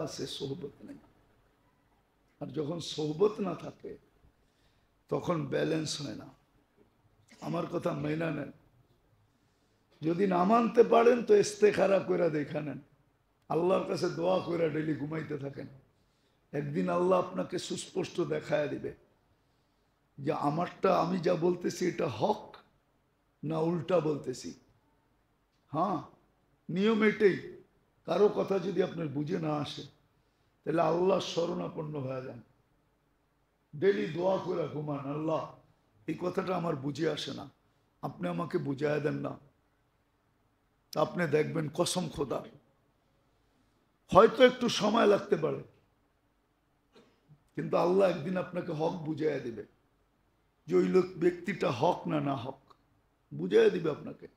আছে, সোহবত নেই। আর যখন সোহবত না থাকে তখন ব্যালেন্স হয় না। আমার কথা মেনে নেন। যদি না মানতে পারেন তো ইস্তেখারা কইরা দেখা নেন, আল্লাহর কাছে দোয়া কইরা ডেলি ঘুমাইতে থাকেন। একদিন আল্লাহ আপনাকে সুস্পষ্ট দেখায় দিবে যে আমারটা, আমি যা বলতেছি এটা হক না উল্টা বলতেছি। হ্যাঁ, নিয়ম এটাই। কারো কথা যদি আপনার বুঝে না আসে তাহলে আল্লাহর শরণাপন্ন হয়ে যান, ডেলি দোয়া করে ঘুমান, আল্লাহ এই কথাটা আমার বুঝে আসে না, আপনি আমাকে বুঝায় দেন না। আপনি দেখবেন কসম খোদা, হয়তো একটু সময় লাগতে পারে, কিন্তু আল্লাহ একদিন আপনাকে হক বুঝাইয়া দিবে যে ওই লোক ব্যক্তিটা হক না না হক, বুঝাইয়া দিবে আপনাকে।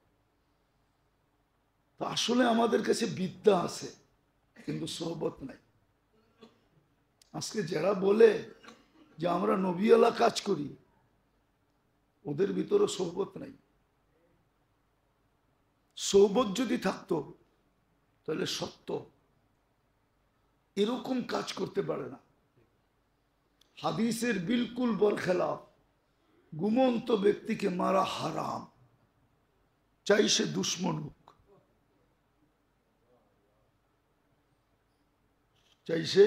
তো আসলে আমাদের কাছে বিদ্যা আছে কিন্তু সোহবত নাই। আজকে যারা বলে যে আমরা নবীওয়ালা কাজ করি, ওদের ভিতরে সোহবত নাই। সোহবত যদি থাকতো তাহলে সত্য এরকম কাজ করতে পারে না। হাদিসের বিলকুল বরখেলাফ, ঘুমন্ত ব্যক্তিকে মারা হারাম, চাই সে দুশ্মন হোক, চাই সে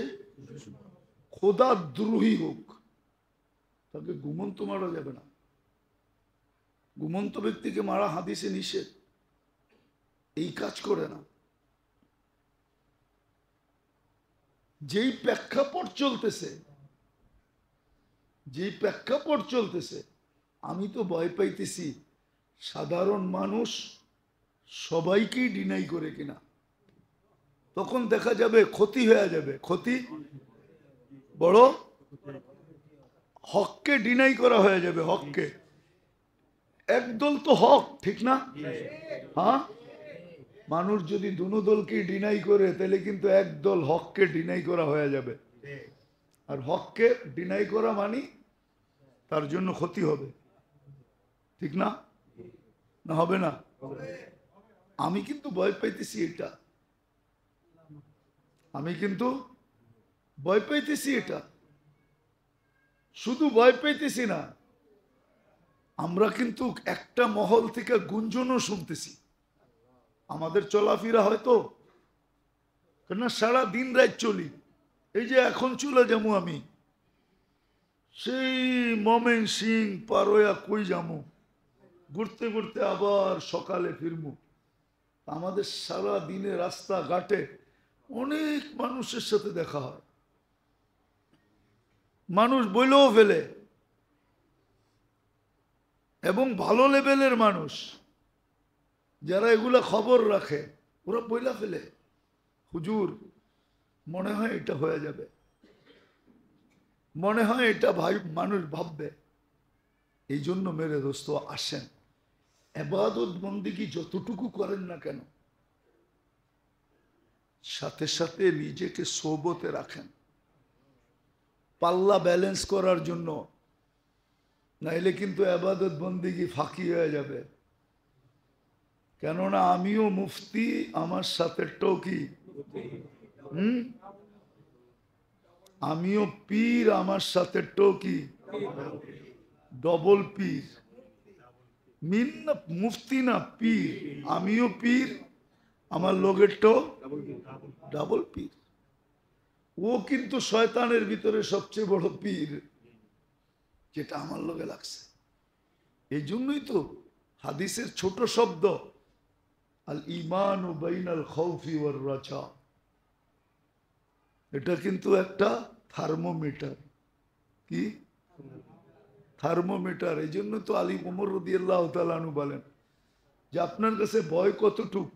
খোদা দ্রোহী হোক, তাকে ঘুমন্ত মারা যাবে না। ঘুমন্ত ব্যক্তিকে মারা হাদিসে নিষেধ, এই কাজ করে না। যেই প্রেক্ষাপট চলতেছে, আমি তো ভয় পাইতেছি সাধারণ মানুষ সবাইকেই ডিনাই করে কিনা। তখন দেখা যাবে ক্ষতি হয়ে যাবে, ক্ষতি বড়, হককে ডিনাই করা হয়ে যাবে। হককে, একদল তো হক, ঠিক না? হ্যাঁ, মানুষ যদি দুনো দলকে ডিনাই করে তাহলে কিন্তু একদল হককে ডিনাই করা হয়ে যাবে। আর হককে ডিনাই করা মানে তার জন্য ক্ষতি হবে, ঠিক না? না হবে না? আমি কিন্তু ভয় পাইতেছি এটা, আমি কিন্তু ভয় পাইতেছি এটা। শুধু ভয় পাইতেছি না, আমরা কিন্তু একটা মহল থেকে গুঞ্জনও শুনতেছি। আমাদের চলাফেরা হয়তো, কেন সারা দিন রাত চলি, এই যে এখন চলে যাবো আমি, সেই মমেন সিং পারোয়া কই যাবো, ঘুরতে ঘুরতে আবার সকালে ফিরবো। আমাদের সারা দিনে রাস্তাঘাটে অনেক মানুষের সাথে দেখা হয়, মানুষ বইলেও ফেলে, এবং ভালো লেভেলের মানুষ যারা এগুলা খবর রাখে, ওরা বইলা ফেলে, হুজুর মনে হয় এটা হয়ে যাবে, মনে হয় এটা ভাই মানুষ ভাববে। এই জন্য মেরে দোস্ত আসেন, ইবাদত বন্দেগী যতটুকু করেন না কেন, সাথে সাথে নিজেকে সোহবতে রাখেন, পাল্লা ব্যালেন্স করার জন্য। নাইলে কিন্তু ইবাদত বন্দেগী ফাঁকি হয়ে যাবে। কেননা আমিও মুফতি, আমার সাথে টকি, আমিও পীর, আমার সাথে টকি, ডবল পীর। মিন না মুফতি না পীর, আমিও পীর, আমার লোকেরটাও ডাবল পীর। ও কিন্তু শয়তানের ভিতরে সবচেয়ে বড় পীর, যেটা আমার লোকে লাগছে। এই জন্যই তো হাদিসের ছোট শব্দ আল ঈমান বাইনাল খাউফি ওয়ার রাজা, এটা কিন্তু একটা থার্মোমিটার। কি থার্মোমিটার? এই জন্য তো আলী ওমর রাদিয়াল্লাহু তাআলা আনহু বলেন যে আপনার কাছে ভয় কতটুক?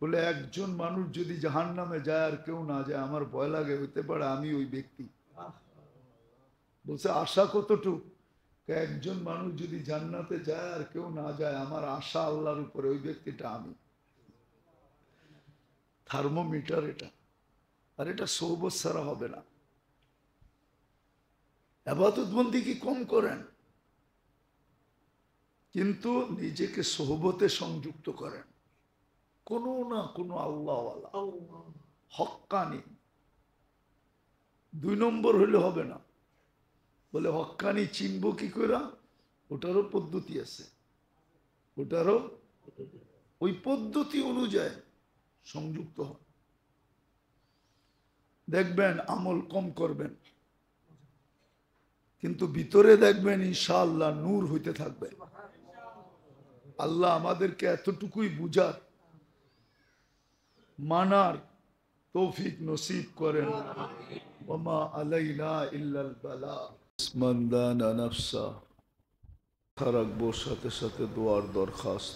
বলে একজন মানুষ যদি জাহান্নামে যায় আর কেউ না যায়, আমার ভয় লাগে, হইতে পারে আমি ওই ব্যক্তি। বলছে আশা কতটুক? একজন মানুষ যদি জান্নাতে যায় আর কেউ না যায়, আমার আশা আল্লাহর উপরে, ওই ব্যক্তিটা আমি। থার্মোমিটার এটা। আর এটা সোহবত ছাড়া হবে না। ইবাদত বন্দেগী কম করেন, কিন্তু নিজেকে সোহবতে সংযুক্ত করেন, কোনো না কোনো আল্লাহওয়ালা হক্কানি 2 নম্বর হইলে হবে না। বলে হক্কানি চিনব কি করে? ওটারও পদ্ধতি আছে, ওটারও ওই পদ্ধতি অনুযায়ী সংযুক্ত হয়। দেখবেন আমল কম করবেন, কিন্তু ভিতরে দেখবেন ইনশাআল্লাহ নূর হইতে থাকবে। আল্লাহ আমাদেরকে এতটুকুই বুঝার মানার তৌফিক নসিব করেন। ওমা আলাইনা ইল্লাল বালা। মন্দানা নফসা রাখবো, সাথে সাথে দোয়ার দরখাস্ত।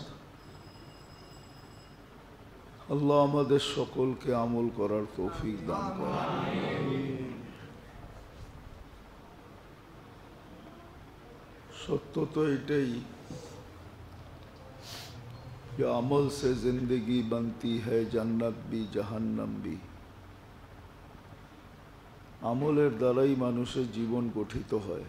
আল্লাহ আমাদের সকলকে আমল করার তৌফিক দান করেন। সত্য তো এটাই कि अमल से जिंदगी बनती है जन्नत भी जहन्नम भी। আমলের দ্বারাই মানুষের জীবন গঠিত হয়।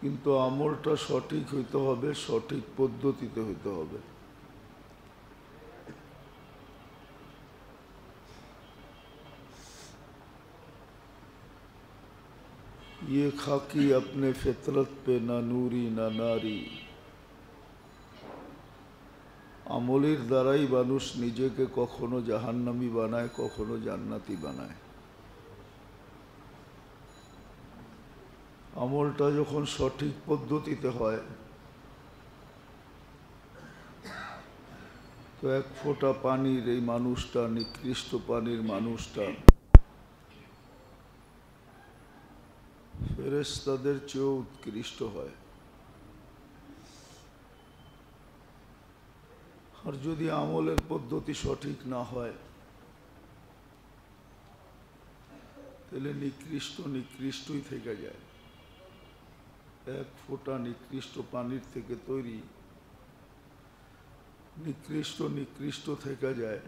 কিন্তু আমলটা সঠিক হইতে হবে, সঠিক পদ্ধতিতে হইতে হবে। ये खाकी अपने फितरत पे ना नूरी ना नारी। আমলের দ্বারাই মানুষ নিজেকে কখনো জাহান্নামী বানায়, কখনো জান্নাতি বানায়। আমলটা যখন সঠিক পদ্ধতিতে হয় তো এক ফোঁটা পানির এই মানুষটা, নিকৃষ্ট পানির মানুষটা ফেরেশতাদের চেয়েও উৎকৃষ্ট হয়। আর যদি আমলের পদ্ধতি সঠিক না হয় তাহলে নিকৃষ্টই থেকে যায়। এক ফোঁটা নিকৃষ্ট পানির থেকে তৈরি, নিকৃষ্ট থেকে যায়।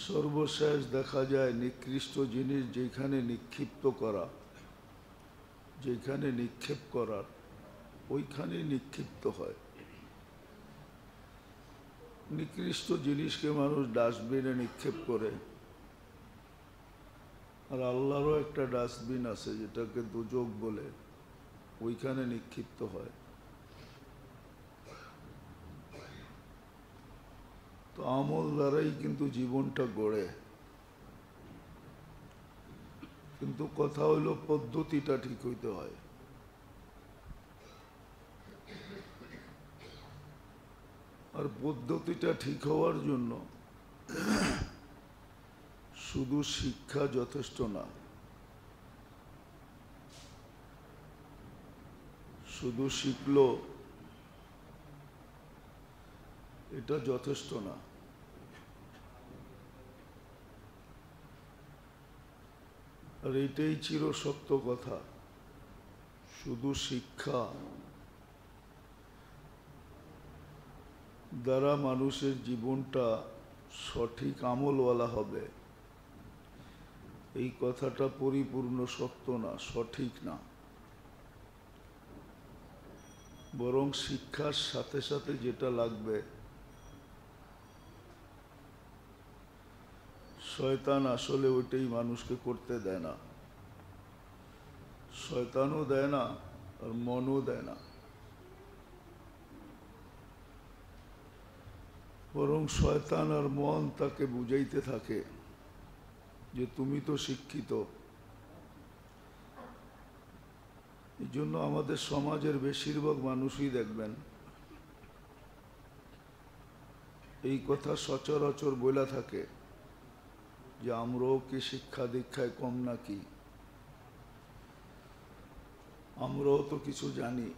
সর্বশেষ দেখা যায় নিকৃষ্ট জিনিস যেখানে নিক্ষিপ্ত করা, যেখানে নিক্ষেপ করার ওইখানে নিক্ষিপ্ত হয়। নিকৃষ্ট জিনিসকে মানুষ ডাস্টবিনে নিক্ষেপ করে, আর আল্লাহরও একটা ডাস্টবিন আছে যেটাকে দোজখ বলে, ওইখানে নিক্ষিপ্ত হয়। তো আমল দ্বারাই কিন্তু জীবনটা গড়ে, কিন্তু কথা হইল পদ্ধতিটা ঠিক হইতে হয়। আর পদ্ধতিটা ঠিক হওয়ার জন্য শুধু শিক্ষা যথেষ্ট না, শুধু শিখলো এটা যথেষ্ট না। আর এটাই চিরসত্য কথা, শুধু শিক্ষা দ্বারা মানুষের জীবনটা সঠিক আমলওয়ালা হবে, এই কথাটা পরিপূর্ণ সত্য না, সঠিক না। বরং শিক্ষার সাথে সাথে যেটা লাগবে, শয়তান আসলে ওইটাই মানুষকে করতে দেয় না। শয়তানও দেয় না আর মনও দেয় না, বরং শয়তান আর মন তাকে বুঝাইতে থাকে যে তুমি তো শিক্ষিত। এই জন্য আমাদের সমাজের বেশিরভাগ মানুষই দেখবেন এই কথা সচরাচর বইলা থাকে যে আমরাও কি শিক্ষা দীক্ষায় কম নাকি, আমরাও তো কিছু জানি।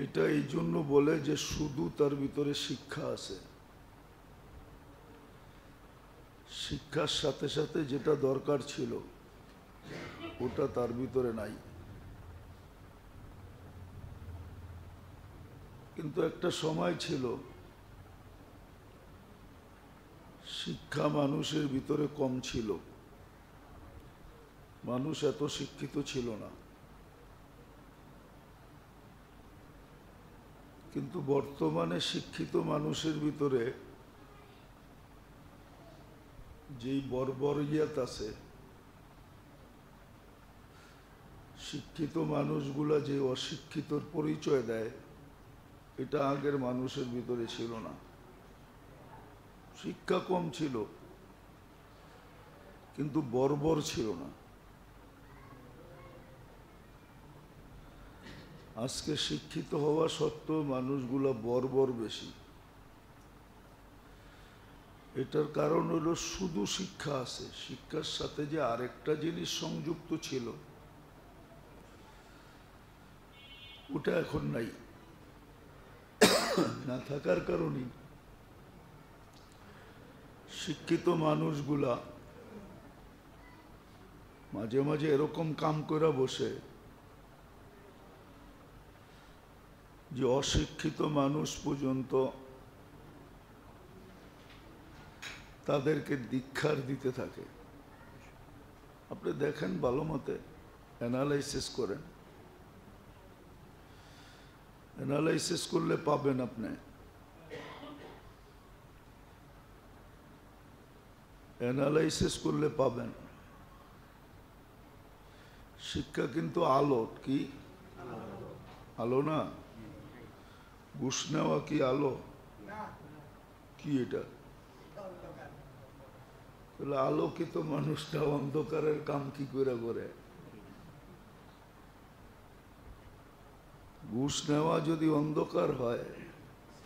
এটা এই জন্য বলে যে শুধু তার ভিতরে শিক্ষা আছে, শিক্ষার সাথে সাথে যেটা দরকার ছিল ওটা তার ভিতরে নাই। কিন্তু একটা সময় ছিল শিক্ষা মানুষের ভিতরে কম ছিল, মানুষ এত শিক্ষিত ছিল না। কিন্তু বর্তমানে শিক্ষিত মানুষের ভিতরে যেই বর্বরিয়াত আছে, শিক্ষিত মানুষগুলা যে অশিক্ষিতর পরিচয় দেয়, এটা আগের মানুষের ভিতরে ছিল না। শিক্ষা কম ছিল কিন্তু বর্বর ছিল না। আজকে শিক্ষিত হওয়া সত্ত্বেও মানুষগুলা বর্বর বেশি। এটার কারণ হলো শুধু শিক্ষা আছে, শিক্ষার সাথে যে আরেকটা জিনিস সংযুক্ত ছিল ওটা এখন নাই। না থাকার কারণে শিক্ষিত মানুষগুলা মাঝে মাঝে এরকম কাম করে বসে যে অশিক্ষিত মানুষ পর্যন্ত তাদেরকে দীক্ষার দিতে থাকে। আপনি দেখেন, ভালো মতে অ্যানালাইসিস করেন, অ্যানালাইসিস করলে পাবেন, আপনি অ্যানালাইসিস করলে পাবেন শিক্ষা কিন্তু আলো। কি আলো না? ঘুষ নেওয়া কি আলো? কি এটা? তাহলে আলোকিত মানুষটা অন্ধকারের কাম কি করে করে? ঘুষ নেওয়া যদি অন্ধকার হয়,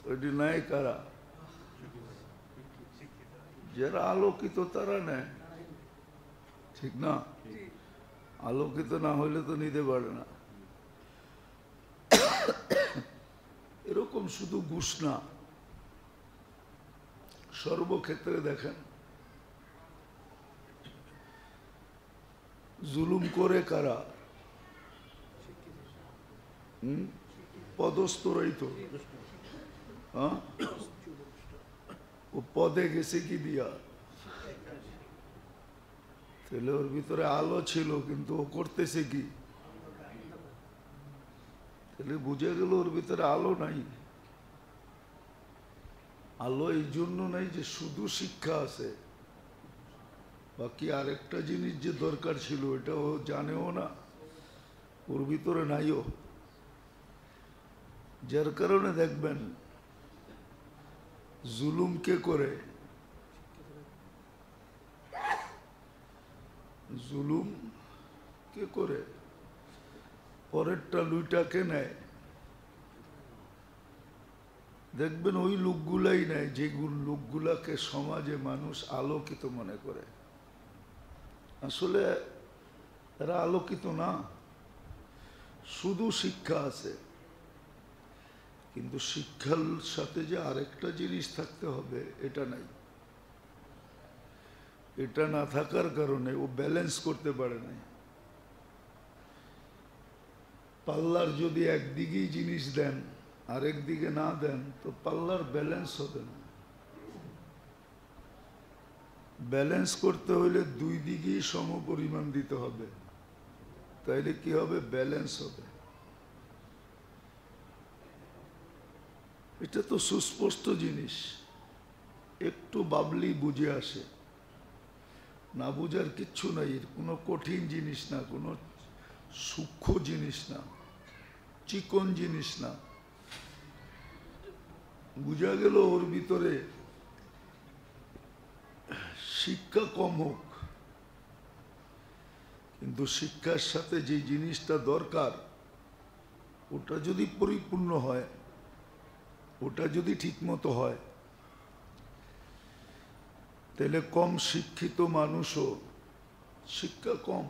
ওইটি নাই কারা? যারা আলোকিত তারা নেয়, ঠিক না? আলোকিত না হইলে তো নিতে পারে না। এরকম শুধু ঘুষ না, সর্বক্ষেত্রে দেখেন জুলুম করে কারা? পদস্থরাই তো। ও পদে গেছে কি দিয়া? তাহলে ওর ভিতরে আলো ছিল কিন্তু ও করতেছে কি? তাহলে বুঝে গেল ওর ভিতরে আলো নাই। আলো এই জন্য নাই যে শুধু শিক্ষা আছে, বাকি আরেকটা জিনিস যে দরকার ছিল এটা ও জানেও না, ওর ভিতরে নাইও। যার কারণে দেখবেন জুলুম কে করে? জুলুম কে করে? পরেরটা লুইটাকে নেয়। দেখবেন ওই লোকগুলাই নেয় যে লোকগুলাকে সমাজে মানুষ আলোকিত মনে করে। আসলে এরা আলোকিত না, শুধু শিক্ষা আছে, কিন্তু শিক্ষার সাথে যে আরেকটা জিনিস থাকতে হবে এটা নাই। এটা না থাকার কারণে ও ব্যালেন্স করতে পারে নাই। পাল্লার যদি একদিকেই জিনিস দেন আরেক দিকে না দেন তো পাল্লার ব্যালেন্স হবে না। ব্যালেন্স করতে হলে দুই দিকেই সম পরিমাণ দিতে হবে, তাইলে কি হবে? ব্যালেন্স হবে। এটা তো সুস্পষ্ট জিনিস, একটু ভাবলেই বুঝে আসে। না বুঝার কিচ্ছু নাই, কোনো কঠিন জিনিস না, কোনো সূক্ষ্ম জিনিস না, চিকন জিনিস না। বুঝা গেল ওর ভিতরে শিক্ষা কম হোক, কিন্তু শিক্ষার সাথে যে জিনিসটা দরকার ওটা যদি পরিপূর্ণ হয়, ওটা যদি ঠিকমতো হয়, তাহলে কম শিক্ষিত মানুষও শিক্ষা কম,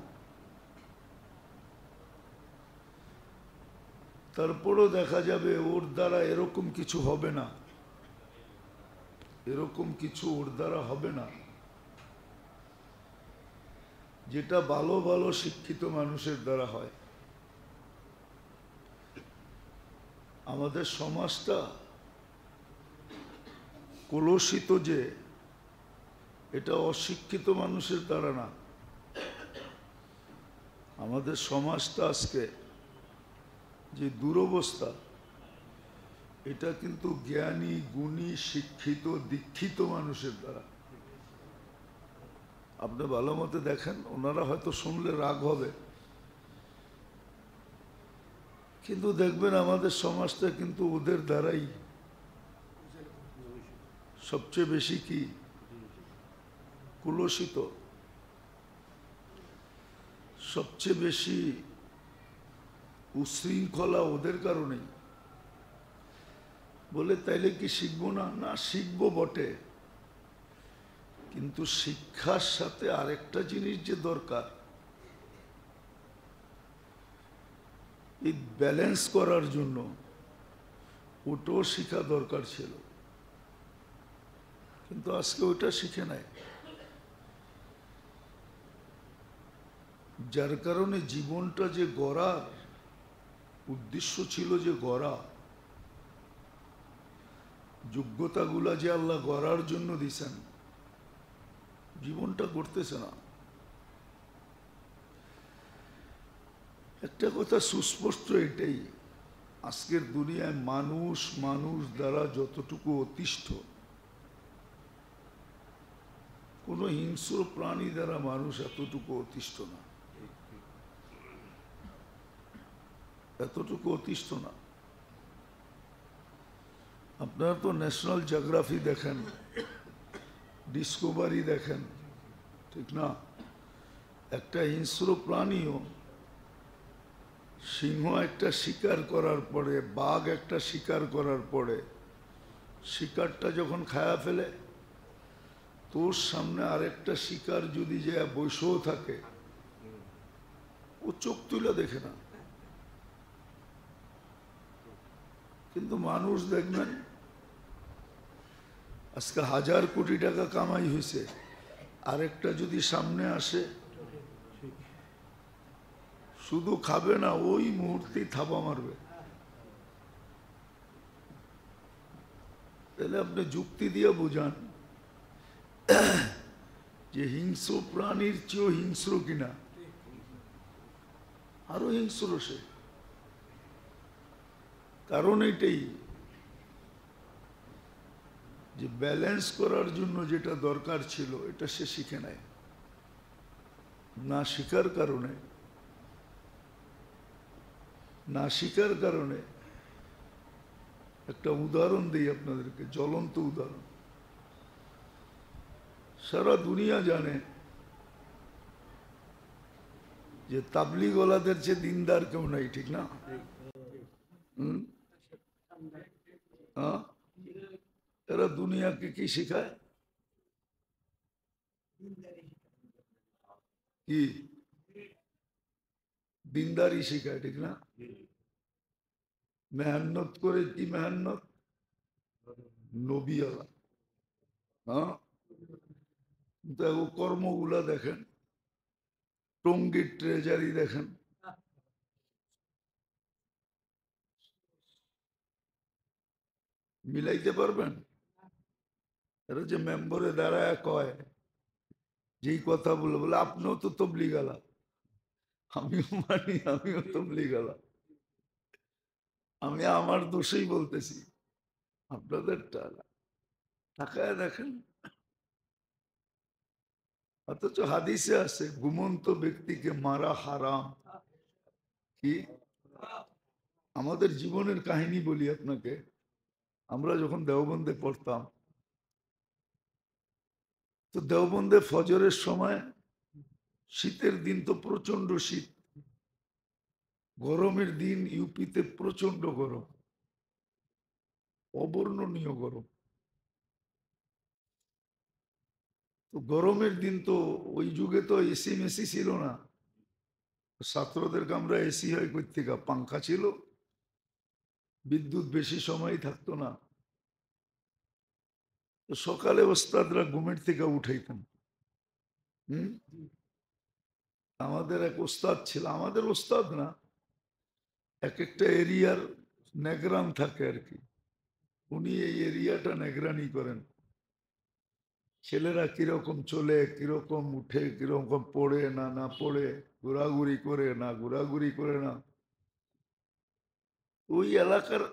তারপরও দেখা যাবে ওর দ্বারা এরকম কিছু হবে না, এরকম কিছু ওর দ্বারা হবে না যেটা ভালো ভালো শিক্ষিত মানুষের দ্বারা হয়। আমাদের সমাজটা কলুষিত যে, এটা অশিক্ষিত মানুষের দ্বারা না। আমাদের সমাজটা আজকে যে দুরবস্থা, এটা কিন্তু জ্ঞানী গুণী শিক্ষিত দীক্ষিত মানুষের দ্বারা। আপনি ভালো মতো দেখেন, ওনারা হয়তো শুনলে রাগ হবে, কিন্তু দেখবেন আমাদের সমাজটা কিন্তু ওদের দ্বারাই সবচেয়ে বেশি কি কুলসিত, সবচেয়ে বেশি উশৃঙ্খলা ওদের কারণেই। বলে তাইলে কি শিখবো না? না, শিখবো বটে, কিন্তু শিক্ষার সাথে আরেকটা জিনিস যে দরকার, এই ব্যালেন্স করার জন্য ওটাও শিখা দরকার ছিল, কিন্তু আজকে ওটা শিখে নাই। যার কারণে জীবনটা যে গড়ার উদ্দেশ্য ছিল, যে গড়া যোগ্যতাগুলা যে আল্লাহ গড়ার জন্য দিছেন, জীবনটা গড়তেছে না। একটা কথা সুস্পষ্ট এটাই, আজকের দুনিয়ায় মানুষ মানুষ দ্বারা যতটুকু অতিষ্ঠ, কোনো হিংস্র প্রাণী দ্বারা মানুষ এতটুকু অতিষ্ঠ না, এতটুকু অতিষ্ঠ না। আপনারা তো ন্যাশনাল জিওগ্রাফি দেখেন, ডিসকভারি দেখেন, ঠিক না? একটা হিংস্র প্রাণীও, সিংহ একটা শিকার করার পরে, বাঘ একটা শিকার করার পরে, শিকারটা যখন খায়া ফেলে, তোর সামনে আরেকটা শিকার যদি যে বসেও থাকে, ও চোখ তুলে দেখে না। কিন্তু মানুষ দেখবেন আজকে 1000 কোটি টাকা কামাই হয়েছে, আরেকটা যদি সামনে আসে, শুধু খাবে না, ওই মুহূর্তেই থাবা মারবে। তাহলে আপনি যুক্তি দিয়ে বোঝান যে হিংস্র প্রাণীর চেয়েও হিংস্র কিনা, আরো হিংস্র সে। কারণ এটাই যে ব্যালেন্স করার জন্য যেটা দরকার ছিল, এটা সে শিখে নেয় না। শিখার কারণে, না শিখার কারণে, একটা উদাহরণ দিই আপনাদেরকে, জ্বলন্ত উদাহরণ। সারা দুনিয়া জানে যে তাবলিগওয়ালাদের চেয়ে দিনদার কেউ নাই, ঠিক না? হ্যাঁ, এরা দুনিয়াকে কি শেখায়? কি দিনদারি শেখায়, ঠিক না? মেহনত করে, কি মেহনত? নবীওয়ালা। হ্যাঁ, দেখো কর্মগুলা দেখেন, টঙ্গীর ট্রেজারি দেখেন, মিলাইতে পারবেন? এরা যে মেম্বরে দাঁড়ায় কয়, যেই কথা বলে বলে আপনিও তো তবলিগালা, আমিও মানি, আমিও তবলিগালা। আমি আমার দোষেই বলতেছি, আপনাদেরটা তাকায় দেখেন। অথচ হাদিসে আছে ঘুমন্ত ব্যক্তিকে মারা হারাম। কি আমাদের জীবনের কাহিনী বলি আপনাকে। আমরা যখন দেওবন্দে পড়তাম, তো দেওবন্দে ফজরের সময়, শীতের দিন তো প্রচন্ড শীত, গরমের দিন ইউপিতে প্রচন্ড গরম, অবর্ণনীয় গরম। তো গরমের দিন তো, ওই যুগে তো এসি মেসি ছিল না, ছাত্রদের কামরা এসি হয় কই থেকে? পাংখা ছিল, বিদ্যুৎ বেশি সময় থাকতো না। তো সকালে ওস্তাদরা ঘুমের থেকে উঠাইতেন। হম, আমাদের এক ওস্তাদ ছিল, আমাদের ওস্তাদ না, এক একটা এরিয়ার নেগরান থাকে আর কি, উনি এই এরিয়াটা নেগরানি করেন। ছেলেরা কিরকম চলে, কিরকম উঠে, কিরকম পড়ে না না পড়ে, ঘোরাঘুরি করে না ঘোরাঘুরি করে না, ওই এলাকার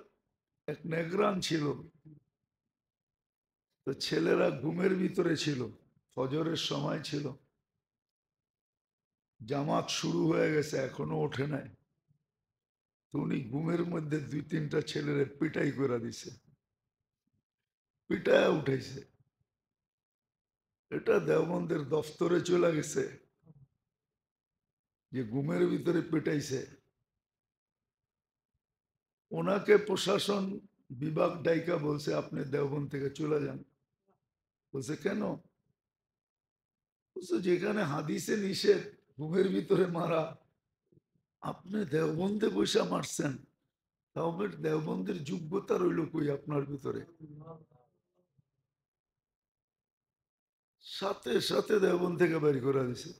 এক নেগরান ছিল, তো ছেলেরা ঘুমের ভিতরে ছিল, ফজরের সময় ছিল, জামাত শুরু হয়ে গেছে, এখনো ওঠে নাই। তো উনি ঘুমের মধ্যে দুই তিনটা ছেলেরে পিটাই করে দিছে, পিটায় উঠেছে। এটা দেওবন্দের দফতরে চলে গেছে যে ঘুমের ভিতরে পিটাইছে। ওনাকে প্রশাসন বিভাগ ডাইকা বলছে আপনি দেওবন্দ থেকে চলে যান। বলছে কেন? বলছে যেখানে হাদিসে নিষেধ ঘুমের ভিতরে মারা, আপনি দেওবন্দে বৈশা মারছেন, তাহলে দেওবন্দের যোগ্যতা রইল কই আপনার ভিতরে? সাথে সাথে দেওবন্দ থেকে বের করে দিছে।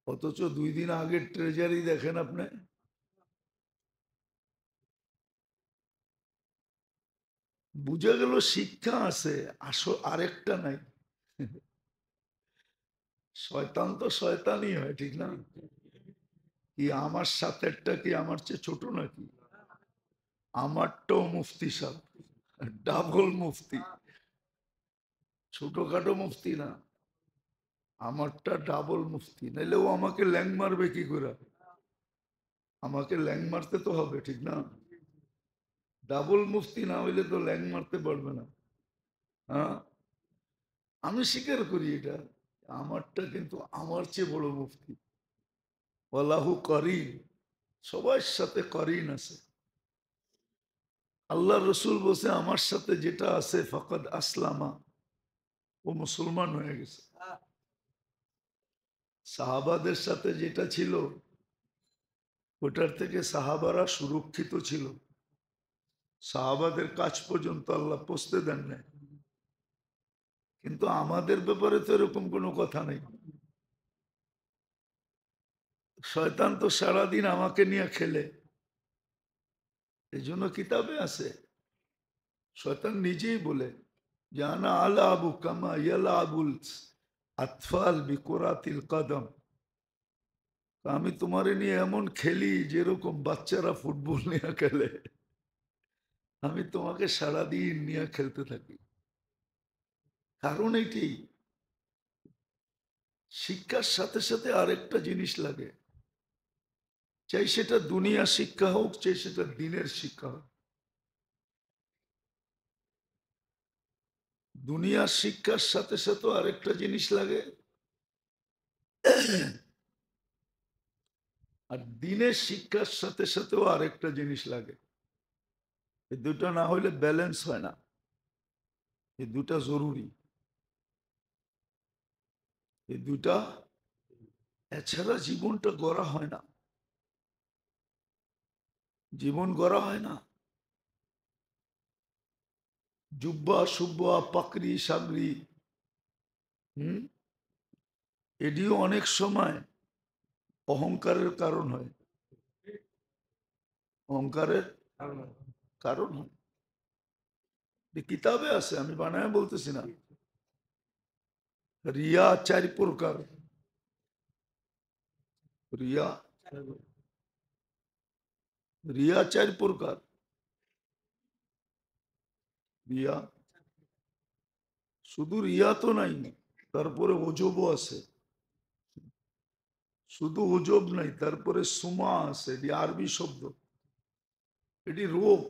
অথচ 2 দিন আগের ট্রেজারি দেখেন আপনি, বুঝা গেল শিক্ষা আছে, আরেকটা নাই। শয়তান তো শয়তানই হয়, ঠিক না? কি আমার সাথেরটা কি আমার চেয়ে ছোট নাকি? আমারটাও মুফতি সাহেব, ডাবল মুফতি, ছোটখাটো মুফতি না, আমারটা ডাবল মুফতি। নাইলে ও আমাকে ল্যাং মারবে কি করে? আমাকে ল্যাং মারতে তো হবে, ঠিক না? ডাবল মুফতি না হইলে তো ল্যাং মারতে পারবে না। হ্যাঁ, আমি স্বীকার করি এটা, আমারটা কিন্তু আমার চেয়ে বড় মুফতি। ওয়ালাহু করিন, সবার সাথে করিন আছে। আল্লাহ রসুল বলছে আমার সাথে যেটা আছে ফকদ আসলামা, ও মুসলমান হয়ে গেছে। সাহাবাদের সাথে যেটা ছিল ওটার থেকে সাহাবারা সুরক্ষিত ছিল, সাহাবাদের কাজ পর্যন্ত আল্লাহ পৌঁছতে দেন নাই। কিন্তু আমাদের ব্যাপারে তো এরকম কোনো কথা নেই। শয়তান তো সারাদিন আমাকে নিয়ে খেলে, এই জন্য কিতাবে আছে, শয়তান নিজেই বলে জানা আলা আবু কামা ইয়ালা আবুল আতফাল বিকরাতিল কদম, আমি তোমারে নিয়ে এমন খেলি যেরকম বাচ্চারা ফুটবল নিয়ে খেলে, আমি তোমাকে সারাদিন নিয়ে খেলতে থাকি। কারণ এটি শিক্ষার সাথে সাথে আরেকটা জিনিস লাগে, চাই সেটা দুনিয়া শিক্ষা হোক, চাই সেটা দিনের শিক্ষা হোক। দুনিয়ার শিক্ষার সাথে সাথে আরেকটা জিনিস লাগে, আর দিনের শিক্ষার সাথে সাথেও আরেকটা জিনিস লাগে। এই দুটো না হইলে ব্যালেন্স হয় না, এই দুটা জরুরি, এই দুটা এছাড়া জীবনটা গড়া হয় না, জীবন গড়া হয় না। জুব্বা সুব্বা পাকড়ি সাগরি, এটিও অনেক সময় অহংকারের কারণ হয়, অহংকারের কারণ হয়। কিতাবে আছে, আমি বানায় বলতেছি না। রিয়া 4 প্রকার, রিয়া রিয়া 4 প্রকার। রিয়া, শুধু রিয়া তো নাই, তারপরে ওজবও আছে। শুধু ওজব নাই, তারপরে সুমা আছে, এটি আরবি শব্দ, এটি রোগ।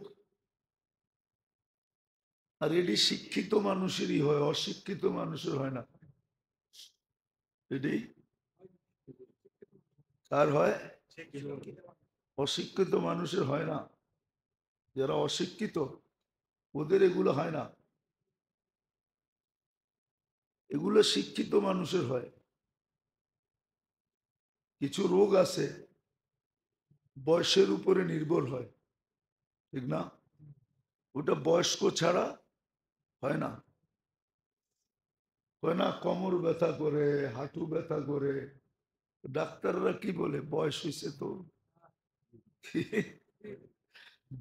আর এটি শিক্ষিত মানুষেরই হয়, অশিক্ষিত মানুষের হয় না। এটি কার হয়? অশিক্ষিত মানুষের হয় না। যারা অশিক্ষিত ওদের এগুলো হয় না, এগুলো শিক্ষিত মানুষের হয়। কিছু রোগ আছে বয়সের উপরে নির্ভর হয়, ঠিক না? ওটা বয়স্ক ছাড়া হয় না। হয় না, কোমর ব্যথা করে, হাঁটু ব্যথা করে, ডাক্তাররা কি বলে? বয়স হয়েছে তো,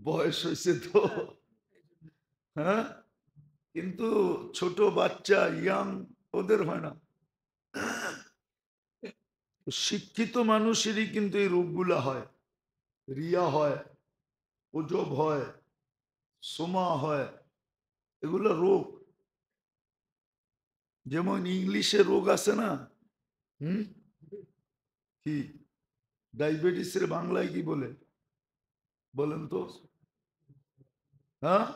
বয়স হয়েছে তো। হ্যাঁ, কিন্তু ছোট বাচ্চা ইয়াং ওদের হয় না। শিক্ষিত মানুষেরই কিন্তু এই রোগগুলা হয়, রিয়া হয়, ওজব হয়, সোমা হয়, এগুলো রোগ। যেমন ইংলিশে রোগ আছে না, হুম, কি ডায়াবেটিসের বাংলায় কি বলে বলেন তো? হ্যাঁ,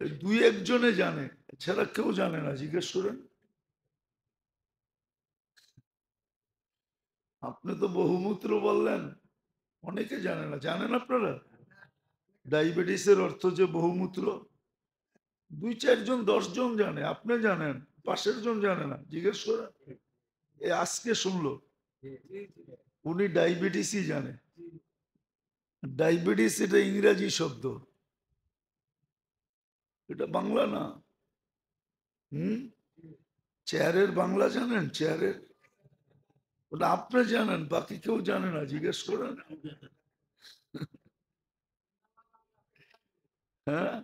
এই দুই একজনে জানে, এছাড়া কেউ জানে না, জিজ্ঞেস করেন। আপনি তো বহুমূত্র বললেন, অনেকে জানে না, জানেন আপনারা ডায়াবেটিসের অর্থ যে বহুমূত্র? দুই চারজন 10 জন জানে, আপনি জানেন, পাশের জন জানে না, জিজ্ঞেস করেন। এ আজকে শুনলো, উনি ডায়াবেটিসই জানে। ডায়াবেটিস এটা ইংরেজি শব্দ, এটা বাংলা না। হুম, চেয়ারের বাংলা জানেন? চেয়ারের, ওটা আপনি জানেন, বাকি কেউ জানে না, জিজ্ঞেস করেন। হ্যাঁ,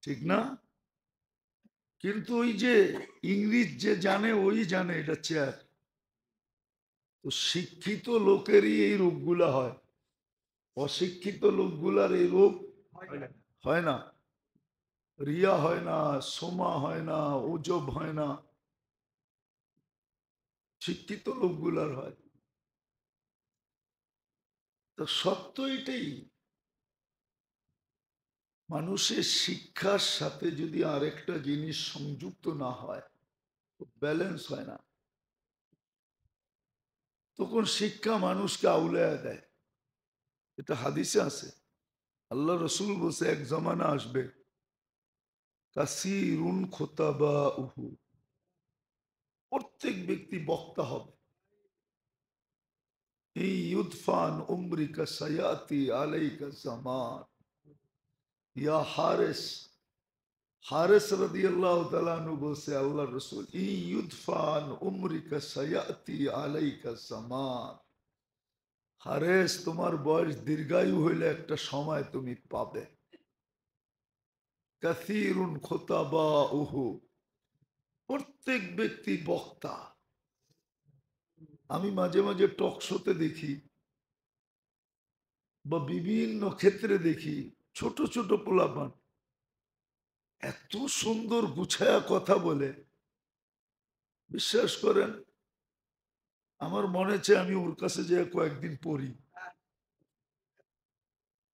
ঠিক না? কিন্তু ওই যে ইংলিশ যে জানে ওই জানে এটা চেয়ার। তো শিক্ষিত লোকেরই এই রোগগুলা হয়, অশিক্ষিত লোকগুলার এই রোগ হয় না। রিয়া হয় না, সোমা হয় না, ওজব হয় না, শিক্ষিত লোকগুলার হয়। তো সত্য এটাই, মানুষের শিক্ষার সাথে যদি আরেকটা জিনিস সংযুক্ত না হয়, ব্যালেন্স হয় না, তখন শিক্ষা মানুষকে আউলায়া দেয়। এটা হাদিসে আছে, আল্লাহ রসুল বলছে এক জমানা আসবে, কাসিরুন খোতাবা উহু, প্রত্যেক ব্যক্তি বক্তা হবে। এই ইউদফান উমরিকা সায়াতি আলাইকা জামান, ইয়া হারেস, হারেস রাদিয়াল্লাহু তাআলা আনহু বলছে আল্লাহ রসুল, ই ইউদফান উমরিকা সায়াতি আলাইকা জামান, হারেস তোমার বয়স দীর্ঘায়ু হইলে একটা সময় তুমি পাবে। কাসিরুন খোতাবা উহু, প্রত্যেক ব্যক্তি বক্তা। আমি মাঝে মাঝে টক শোতে দেখি বা বিভিন্ন ক্ষেত্রে দেখি, ছোট ছোট পোলাপান এত সুন্দর গুছায়া কথা বলে, বিশ্বাস করেন আমার মনে চায় আমি ওর কাছে যে কয়েকদিন পড়ি।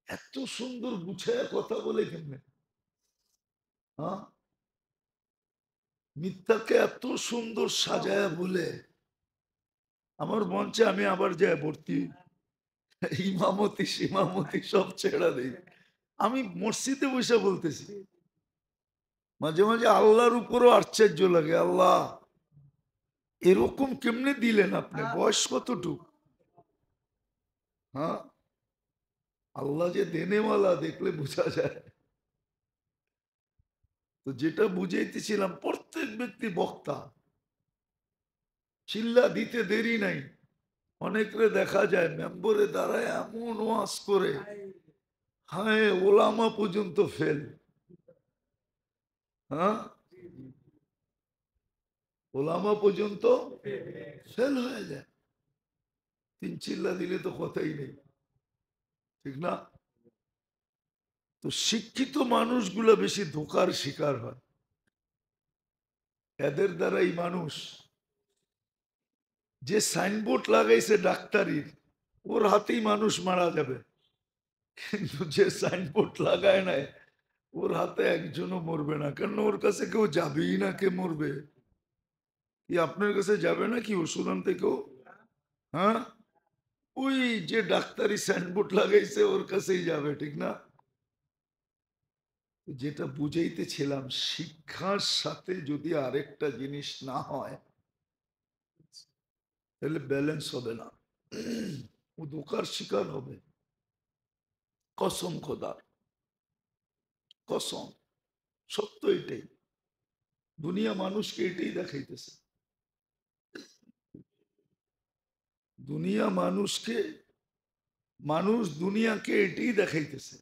এত সুন্দর গুছায়া কথা বলে কেমনে, হ্যাঁ, মিথ্যাকে এত সুন্দর সাজায়া বলে, আমার মন চায় আমি আবার যাই ভর্তি, ইমামতি সিমামতি সব ছেড়া দিই, আমি মসজিদে বসে বলতেছি। মাঝে মাঝে আল্লাহর উপরও আশ্চর্য লাগে, আল্লাহ এরকম কেমনে দিলেন আপনি, বয়স কতটুক? হ্যাঁ, আল্লাহ যে দেনেওয়ালা দেখলে বোঝা যায়। তো যেটা বুঝাইতেছিলাম, প্রত্যেক ব্যক্তি বক্তা, চিল্লা দিতে দেরি নাই। অনেকরে দেখা যায় মেম্বরে দাঁড়ায় এমন ওয়াজ করে, হায় ওলামা পর্যন্ত ফেল। হ্যাঁ, ওলামা পর্যন্ত ফেল হয়ে যায়, তিন চিল্লা দিলে তো কথাই নেই, ঠিক না? তো শিক্ষিত মানুষগুলো বেশি ধোকার শিকার হয়, এদের দ্বারাই মানুষ, যে সাইনবোর্ড লাগাইছে ডাক্তারির, ওর হাতেই মানুষ মারা যাবে, কিন্তু যে সাইনবোর্ড লাগায় নাই ওর হাতে একজনও মরবে না, কারণ ওর কাছে কেউ যাবেই না, কে মরবে? কি আপনার কাছে যাবে না কি ওষুধ আনতে কেউ? হ্যাঁ, ওই যে ডাক্তারি সাইনবোর্ড লাগাইছে ওর কাছেই যাবে, ঠিক না? যেটা বুঝাইতেছিলাম, শিক্ষার সাথে যদি আরেকটা জিনিস না হয় তাহলে ব্যালেন্স হবে না, ও ধোকার শিকার হবে। কসম খোদার, কসম, সত্য এটাই, দুনিয়া মানুষকে এটাই দেখাইতেছে, দুনিয়া মানুষকে, মানুষ দুনিয়াকে এটাই দেখাইতেছে।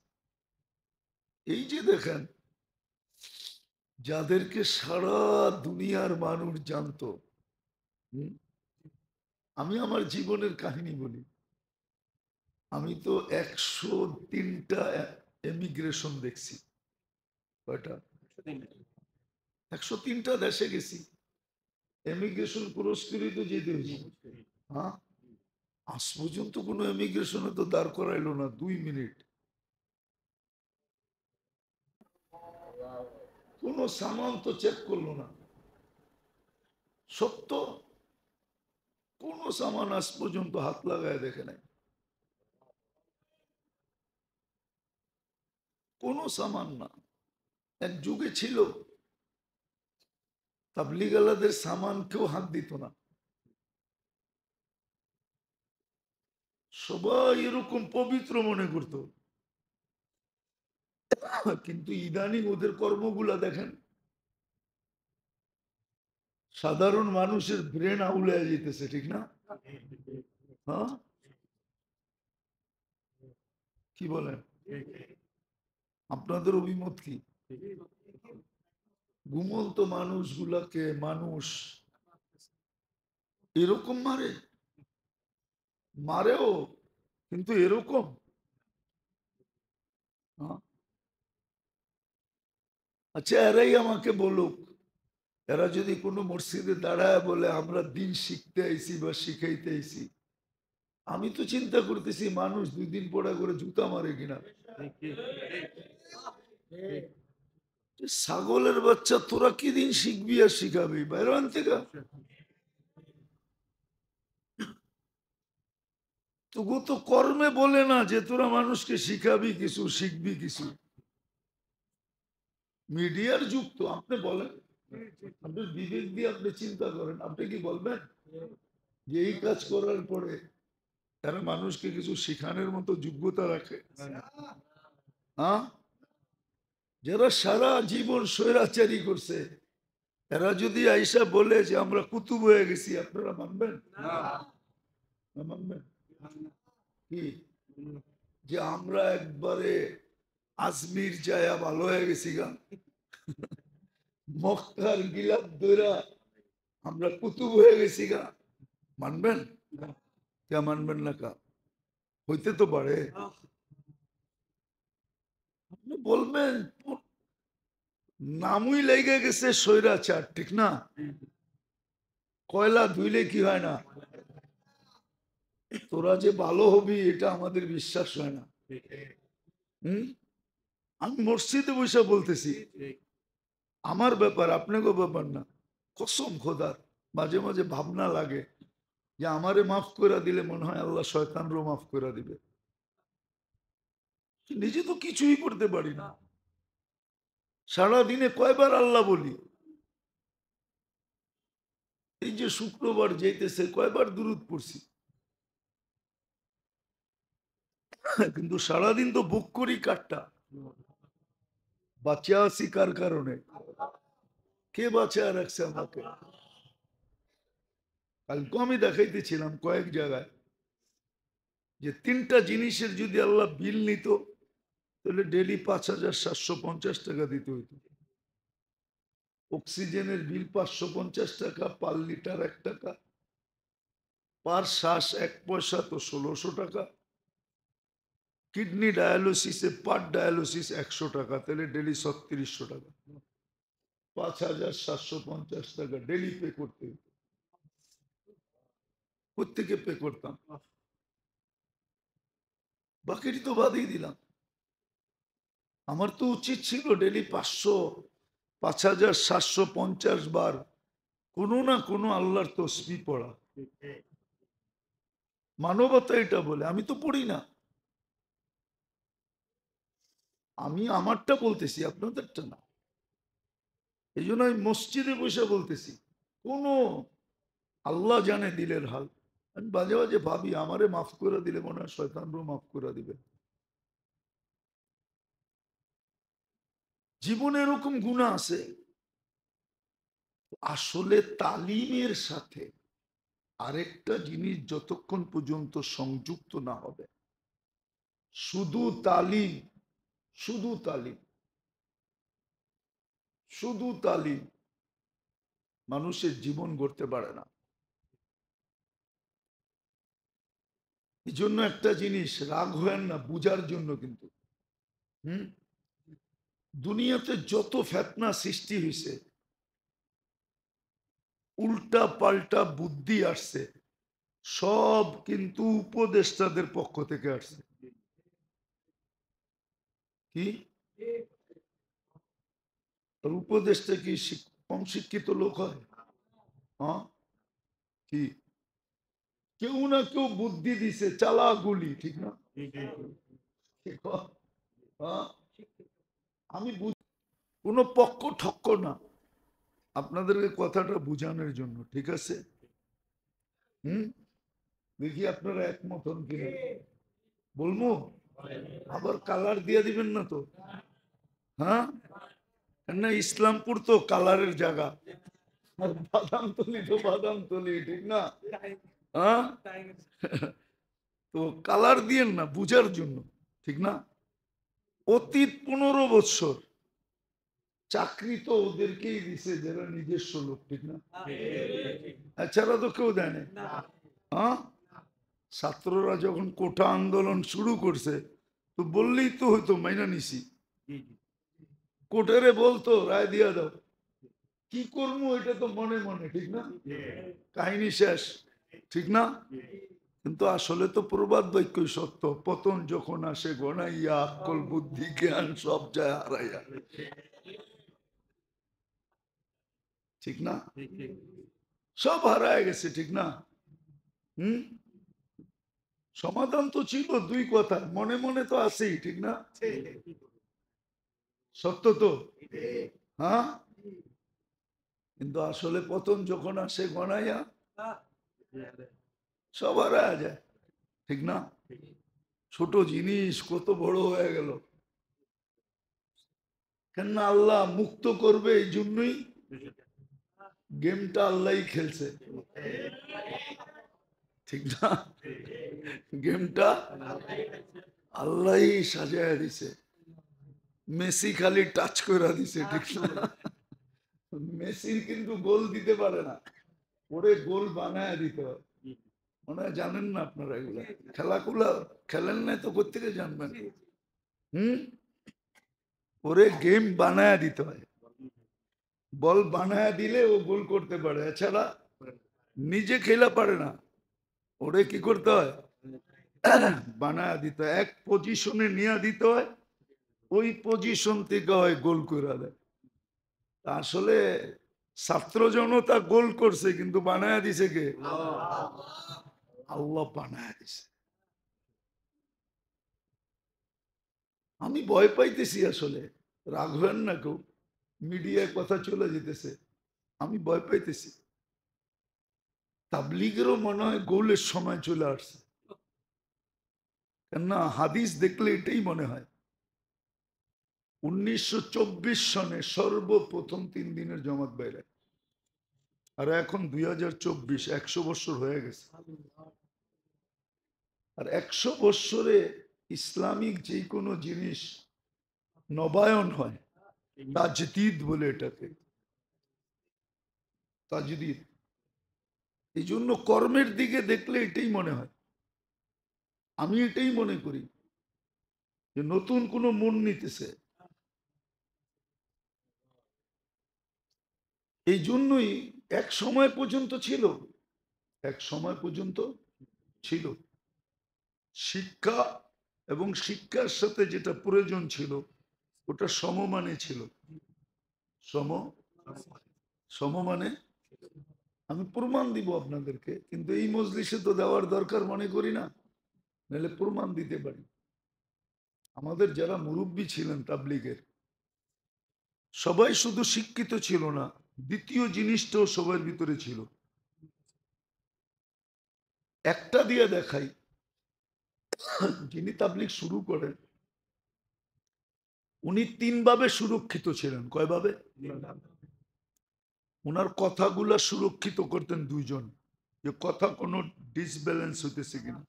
এই যে দেখেন, যাদেরকে সারা দুনিয়ার মানুষ জানতো, হুম, আমি আমার জীবনের কাহিনী বলি, আমি তো 103টা এমিগ্রেশন দেখছি। কয়টা? 103টা দেশে গেছি, এমিগ্রেশন ক্রস করে তো যেতে হয়েছে। হ্যাঁ, আজ পর্যন্ত কোনো এমিগ্রেশনে তো দাঁড় করাইলো না 2 মিনিট। কোন সামান তো চেক করলো না। সত্য, কোন সামান আজ পর্যন্ত হাত লাগায় দেখে নাই। কোন সামান না। এক যুগে ছিল তাবলিগালাদের সামান কেউ হাত দিত না, সবাই এরকম পবিত্র মনে করত। কিন্তু ইদানিং ওদের কর্মগুলা দেখেন, সাধারণ মানুষের ব্রেন আউলায় যেতেছে, ঠিক না? হ্যাঁ, কি বলেন? আপনাদের অভিমত কি? ঘুমন্ত মানুষগুলাকে মানুষ এরকম মারে, মারেও, কিন্তু এরকম। হ্যাঁ? আচ্ছা, এরাই আমাকে বলুক, এরা যদি কোনো মসজিদে দাঁড়ায় বলে আমরা দিন শিখতে আইছি বা শিখাইতে আইছি, আমি তো চিন্তা করতেছি মানুষ 2 দিন পরে করে জুতা মারে কিনা। ছাগলের বাচ্চা, তোরা কি দিন শিখবি আর শিখাবি বাইরে থেকে? তবু তো কর্মে বলে না যে তোরা মানুষকে শিখাবি কিছু, শিখবি কিছু। মিডিয়ার যুগ তো, আপনি বলেন, আপনার বিবেক দিয়ে আপনি চিন্তা করেন, আপনি কি বলবেন যে এই কাজ করার পরে তারা মানুষকে কিছু শিখানোর মতো যোগ্যতা রাখে? হ্যাঁ, যারা সারা জীবন স্বৈরাচারী করছে, এরা যদি আইসা বলে যে আমরা কুতুব হয়ে গেছি, আপনারা মানবেন? মানবেন কি যে আমরা একবারে আজমির যায়া ভালো হয়ে গেছি গা, মক্কার গিলাপ দইরা আমরা কুতুব হয়ে গেছি গা? মানবেন? কে মানবেন না? কা হইতে তো পারে। আপনি বলবেন নামই লেগে গেছে স্বৈরাচার, ঠিক না? কয়লা ধুইলে কি হয় না? তোরা যে ভালো হবি এটা আমাদের বিশ্বাস হয় না। হম, আমি মসজিদে বসে বলতেছি, আমার ব্যাপার, আপনাকে ব্যাপার না। কসম খোদার, মাঝে মাঝে ভাবনা লাগে যে আমারে মাফ করে দিলে মনে হয় আল্লাহ শয়তানরও মাফ করে দিবে। নিজে তো কিছুই করতে পারি না। সারাদিনে কয়বার আল্লাহ বলি? এই যে শুক্রবার যাইতেছে, কয়বার দুরূদ পড়ছি? কিন্তু সারাদিন তো বুক করি কাটটা। বাচ্চা আছি কার কারণে? কে বাঁচা রাখছে আমাকে? কালকে আমি দেখাইতেছিলাম কয়েক জায়গায় যে 3টা জিনিসের যদি আল্লাহ বিল নিত, তাহলে ডেলি 5,750 টাকা দিতে হইতো। অক্সিজেনের বিল 550 টাকা, পার লিটার 1 টাকা, পার শ্বাস 1 পয়সা তো 1,600 টাকা। কিডনি ডায়ালিসিসে পার ডায়ালিসিস 100 টাকা, তাহলে ডেলি 3600 টাকা। 5,750 টাকা ডেলি পে করতে হতো। কোথেকে পে করতাম? বাকিটি তো বাদই দিলাম। আমার তো উচিত ছিল ডেলি 5,750 বার কোনো না কোনো আল্লাহর তসবিহ পড়া। মানবতা এটা বলে, আমি তো পড়ি না। আমি আমারটা বলতেছি, আপনাদেরটা না। এই জন্য আমি মসজিদে বসে বলতেছি, কোন আল্লাহ জানে দিলের হাল। আমি বাজে বাজে ভাবি আমারে মাফ করে দিলে মনে হয় শয়তানরও মাফ করে দিবে। জীবনে এরকম গুনাহ আছে। আসলে তালিমের সাথে আরেকটা জিনিস যতক্ষণ পর্যন্ত সংযুক্ত না হবে, শুধু তালিম, শুধু তালিম, শুধু তালিম মানুষের জীবন গড়তে পারে না। এই জন্য একটা জিনিস, রাগ হয় না, বুঝার জন্য। কিন্তু দুনিয়াতে যত ফেতনা সৃষ্টি হয়েছে, উল্টা পাল্টা বুদ্ধি আসছে, সব কিন্তু উপদেষ্টাদের পক্ষ থেকে আসছে। কি উপদেষ্টা কি কম শিক্ষিত লোক হয়? হ্যাঁ, কি কেউ না কেউ বুদ্ধি দিছে, চালা গুলি, ঠিক না? হ্যাঁ, আমি কোনো পক্ষ ঠক্ক না, আপনাদেরকে কথাটা বুঝানোর জন্য, ঠিক আছে? দেখি আপনারা একমত হন কিনা। বলবো আবার কালার দিয়ে দিবেন না তো? হ্যাঁ না, ইসলামপুর তো কালারের জায়গা, আর বাদামতলি তো বাদামতলি, ঠিক না? হ্যাঁ, তো কালার দিয়েন না, বুঝার জন্য, ঠিক না? অতীত 15 বৎসর চাকরি তো ওদেরকেই দিছে যারা নিজস্ব লোক, ঠিক না? এছাড়া তো কেউ দেয় না। হ্যাঁ, ছাত্ররা যখন কোটা আন্দোলন শুরু করছে, তো বললেই তো হয়তো, মাইনা নিছি। কোর্টারে বলতো রায় দিয়া দাও, কি করবো এটা তো মনে মনে, ঠিক না? কাহিনী শেষ, ঠিক না? কিন্তু আসলে তো প্রবাদ বাক্যই সত্য, পতন যখন আসে গনাইয়া, আক্কল বুদ্ধি জ্ঞান সব যায় হারাইয়া, ঠিক না? সব হারায় গেছে, ঠিক না? সমাধান তো ছিল দুই কথা, মনে মনে তো আছেই, ঠিক না? সত্য তো, হ্যাঁ। কিন্তু আসলে পতন যখন আসে গনাইয়া, সব হারায় যায়, ঠিক না? ছোট জিনিস কত বড় হয়ে গেল, কেন আল্লাহ মুক্ত করবে, এই জন্যই গেমটা আল্লাহই খেলছে, ঠিক না? গেমটা আল্লাহই সাজায় দিছে, মেসি খালি টাচ করে দিছে, ঠিক না? মেসির কিন্তু গোল দিতে পারে না, ওরে গোল বানায় দিতে হয়। মনে হয় জানেন না আপনারা, এগুলা খেলাগুলা খেলেন না তো কোত্থেকে জানবেন? ওরে গেম বানায় দিতে হয়, বল বানায় দিলে ও গোল করতে পারে, এছাড়া নিজে খেলা পারে না। ওরে কি করতে হয়? বানায় দিতে হয়, এক পজিশনে নিয়ে দিতে হয়, ওই পজিশন থেকে হয় গোল করে দেয়। আসলে ছাত্র জনতা গোল করছে, কিন্তু বানায় দিছে কে? আল্লাহ বানায় দিছে। আমি ভয় পাইতেছি আসলে, রাখবেন না কেউ, মিডিয়ায় কথা চলে যেতেছে, আমি ভয় পাইতেছি। তাবলীগেরও মনে হয় গোলের সময় চলে আসছে, কেননা হাদিস দেখলে এটাই মনে হয়। 1924 সনে সর্বপ্রথম 3 দিনের জমাত বাইরে, আর এখন 2024, 100 বছর হয়ে গেছে। আর 100 বছরে ইসলামিক যে কোনো জিনিস নবায়ন হয়, তাজদীদ বলে এটাকে, তাজদীদ। এই জন্য কর্মের দিকে দেখলে এটাই মনে হয়, আমি এটাই মনে করি যে নতুন কোনো মন নিতেছে। এই জন্যই এক সময় পর্যন্ত ছিল, এক সময় পর্যন্ত ছিল শিক্ষা, এবং শিক্ষার সাথে যেটা প্রয়োজন ছিল ওটা সমমানে ছিল, সম সমমানে। আমি প্রমাণ দিব আপনাদেরকে, কিন্তু এই মজলিসে তো দেওয়ার দরকার মনে করি না, নাহলে প্রমাণ দিতে পারি। আমাদের যারা মুরব্বী ছিলেন তাবলীগের, সবাই শুধু শিক্ষিত ছিল না, দ্বিতীয় জিনিসটাও সবার ভিতরে ছিল। একটা দিয়ে দেখাই, যিনি তাবলীগ শুরু করেন উনি 3 ভাবে সুরক্ষিত ছিলেন। কয় ভাবে? ওনার কথাগুলা সুরক্ষিত করতেন 2 জন, যে কথা কোনো ডিসব্যালেন্স হইতেছে কিনা।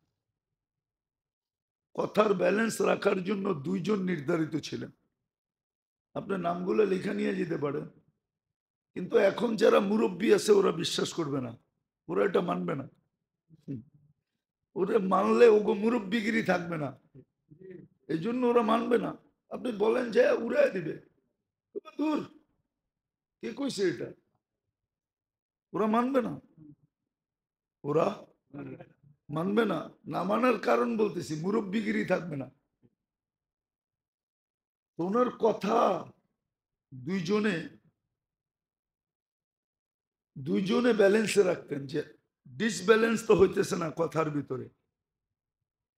কথার ব্যালেন্স রাখার জন্য 2 জন নির্ধারিত ছিলেন। আপনার নামগুলো লেখা নিয়ে যেতে পারেন, কিন্তু এখন যারা মুরব্বী আছে ওরা বিশ্বাস করবে না, ওরা এটা মানবে না। ওরে মানলে ওগো মুরব্বিগিরি থাকবে না, এই জন্য ওরা মানবে না। আপনি বলেন যে উড়াই দিবে, দূর, কে কইছে এটা? ওরা মানবে না, ওরা মানবে না। না মানার কারণ বলতেছি, মুরব্বিগিরি থাকবে না। ওনার কথা দুইজনে দুইজনে ব্যালেন্সে রাখতেন, যে ডিসব্যালেন্স তো হইতেছে না কথার ভিতরে।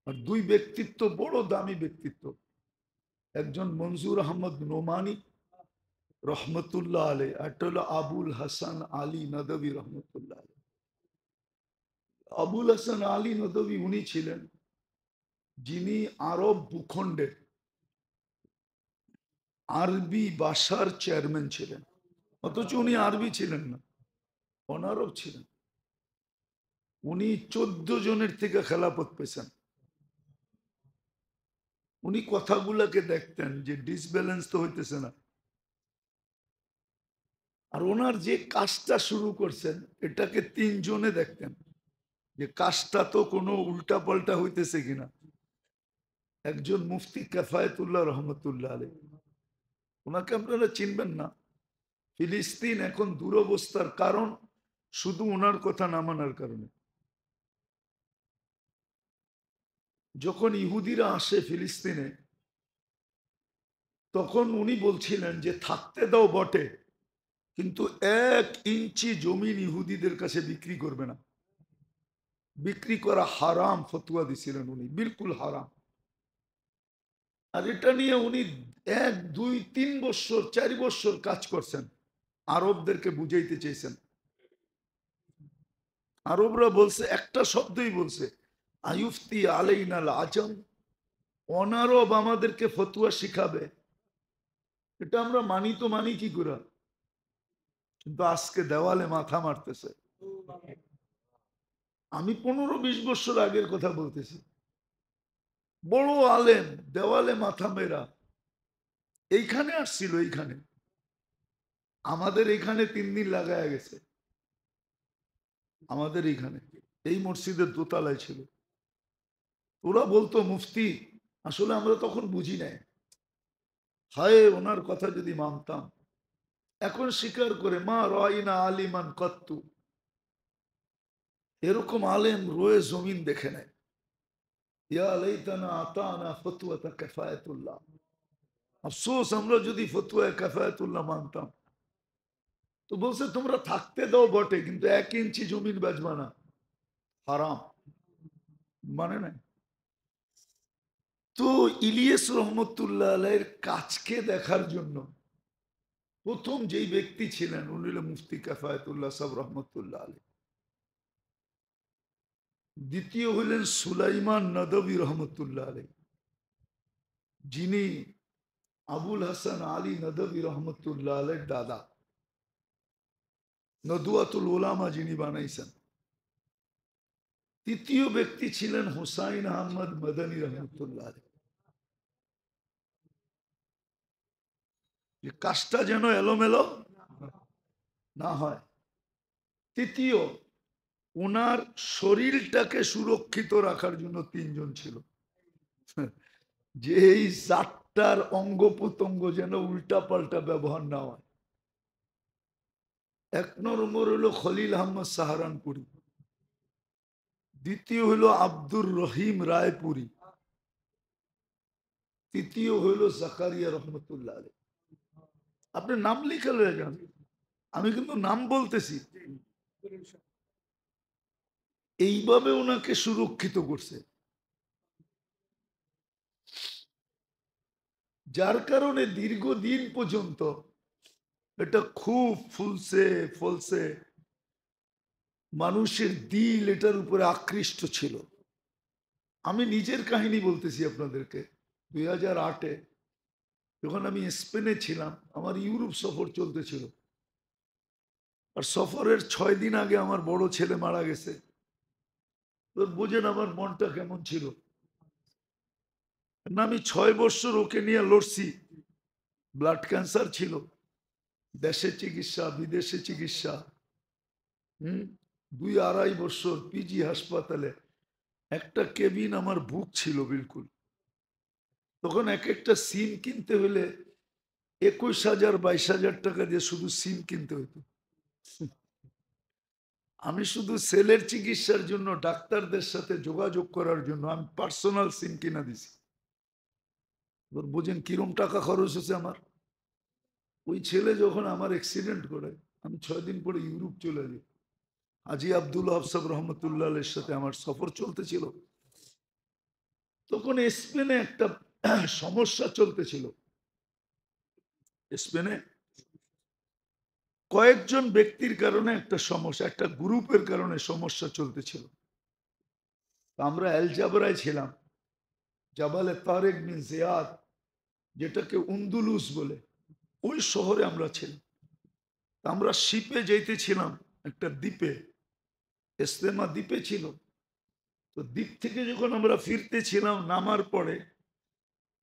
আর দুই ব্যক্তিত্ব বড় দামি ব্যক্তিত্ব, একজন মনজুর আহমদ নোমানি রহমতুল্লাহ আলী, একটা হলো আবুল হাসান আলী নদভী রহমতুল্লাহ আলী। আবুল হাসান আলী নদভী উনি ছিলেন যিনি আরব ভূখণ্ডের আরবি ভাষার চেয়ারম্যান ছিলেন, অথচ উনি আরবি ছিলেন না, অনারব ছিলেন। উনি 14 জনের থেকে খেলাফত পেয়েছেন। উনি কথাগুলাকে দেখতেন যে ডিসব্যালেন্স তো হইতেছে না। আর ওনার যে কাজটা শুরু করছেন এটাকে 3 জনে দেখতেন যে কাজটা তো কোনো উল্টা পাল্টা হইতেছে কিনা। একজন মুফতি কাফায়েতুল্লাহ রহমতুল্লাহ আলী, ওনাকে আপনারা চিনবেন না। ফিলিস্তিন এখন দুরবস্থার কারণ শুধু ওনার কথা না মানার কারণে। যখন ইহুদিরা আসে ফিলিস্তিনে, তখন উনি বলছিলেন যে থাকতে দাও বটে, কিন্তু 1 ইঞ্চি জমিন ইহুদিদের কাছে বিক্রি করবে না, বিক্রি করা হারাম ফতুয়া দিছিলেন উনি, বিলকুল হারাম। আর এটা নিয়ে উনি 1, 2, 3 বছর 4 বছর কাজ করছেন, আরবদেরকে বুঝাইতে চেয়েছেন। আরবরা বলছে, একটা শব্দই বলছে, আয়ুফতি আলাইনাল আজম, অনারব আমাদেরকে ফতুয়া শিখাবে। এটা আমরা মানি তো মানি কি করে, কিন্তু আজকে দেওয়ালে মাথা মারতেছে। আমি 15-20 বছর আগের কথা বলতেছি। বড় আলেম দেওয়ালে মাথা মেরা, এইখানে আসছিল, এইখানে আমাদের এখানে 3 দিন লাগায় গেছে। আমাদের এইখানে এই মসজিদের দোতলায় ছিল। ওরা বলতো মুফতি, আসলে আমরা তখন বুঝি নাই, হায় ওনার কথা যদি মানতাম। এখন স্বীকার করে, মা রাইনা আলিমান কত্তু, এরকম আলেম রয়ে জমিন দেখে নেয়। ইয়া লাইতানা আতানা ফতওয়াতা কাফায়াতুল্লাহ, আফসোস আমরা যদি ফতোয়া কাফায়াতুল্লাহ মানতাম। তো বলছে তোমরা থাকতে দাও বটে, কিন্তু 1 ইঞ্চি জমিন বেচবা না, হারাম, মানে নাই। তো ইলিয়াস রহমতুল্লাহ আলাইহির কাজকে দেখার জন্য প্রথম যেই ব্যক্তি ছিলেন উনি হলেন মুফতি কাফায়েতুল্লাহ সাহেব রহমতুল্লাহ আলাইহি। দ্বিতীয় হলেন সুলাইমান নদভী রহমতুল্লাহ আলাইহি, যিনি আবুল হাসান আলী নদভী রহমতুল্লাহ আলাইহির দাদা, নদওয়াতুল উলামা যিনি বানাইছেন। তৃতীয় ব্যক্তি ছিলেন হুসাইন আহমদ মদনী রহমতুল্লাহ আলাইহি। কাজটা যেন এলোমেলো না হয়। তৃতীয়, ওনার শরীরটাকে সুরক্ষিত রাখার জন্য 3 জন ছিল, যে এই 4টার অঙ্গ প্রত্যঙ্গ যেন উল্টা পাল্টা ব্যবহার না হয়। 1 নম্বর হলো খলিল আহমদ সাহারানপুরি, দ্বিতীয় হলো আব্দুর রহিম রায়পুরি, তৃতীয় হলো জাকারিয়া রহমতুল্লাহ আলাইহি। আপনি নাম লিখে লয়ে যান, আমি কিন্তু নাম বলতেছি। এইভাবে ওনাকে সুরক্ষিত করছে, যার কারণে দীর্ঘদিন পর্যন্ত এটা খুব ফুলছে ফলছে, মানুষের দিল এটার উপরে আকৃষ্ট ছিল। আমি নিজের কাহিনী বলতেছি আপনাদেরকে। 2008-এ যখন আমি স্পেনে ছিলাম, আমার ইউরোপ সফর চলতেছিল, আর সফরের 6 দিন আগে আমার বড় ছেলে মারা গেছে। তো বোঝেন আমার মনটা কেমন ছিল না। আমি 6 বছর ওকে নিয়ে লড়ছি, ব্লাড ক্যান্সার ছিল, দেশে চিকিৎসা বিদেশে চিকিৎসা, 2-2.5 বছর পিজি হাসপাতালে। একটা কেবিন আমার বুক ছিল বিলকুল। তখন এক একটা সিম কিনতে হলে 21,000 22,000 টাকা দিয়ে শুধু সিম কিনতে হতো। আমি শুধু সেলের চিকিৎসার জন্য ডাক্তারদের সাথে যোগাযোগ করার জন্য আমি পার্সোনাল সিম কিনা দিছি। এবার বুঝেন কিরম টাকা খরচ হয়েছে আমার। ওই ছেলে যখন আমার অ্যাক্সিডেন্ট করে আমি 6 দিন পরে ইউরোপ চলে যাই। হাজি আব্দুল আফসাব রহমতুল্লাহ এর সাথে আমার সফর চলতেছিল। তখন স্পেনে একটা সমস্যা চলতেছিল। স্পেনে কয়েকজন ব্যক্তির কারণে একটা সমস্যা, একটা গ্রুপের কারণে সমস্যা চলতেছিল। আমরা এল জাবরায় ছিলাম, জাবালে তারেক বিন জিয়াদ, যেটাকে উন্দুলুস বলে, ওই শহরে আমরা ছিলাম। আমরা শিপে যাইতেছিলাম একটা দ্বীপে, ইস্তেমা দ্বীপে ছিল। তো দ্বীপ থেকে যখন আমরা ফিরতেছিলাম, নামার পরে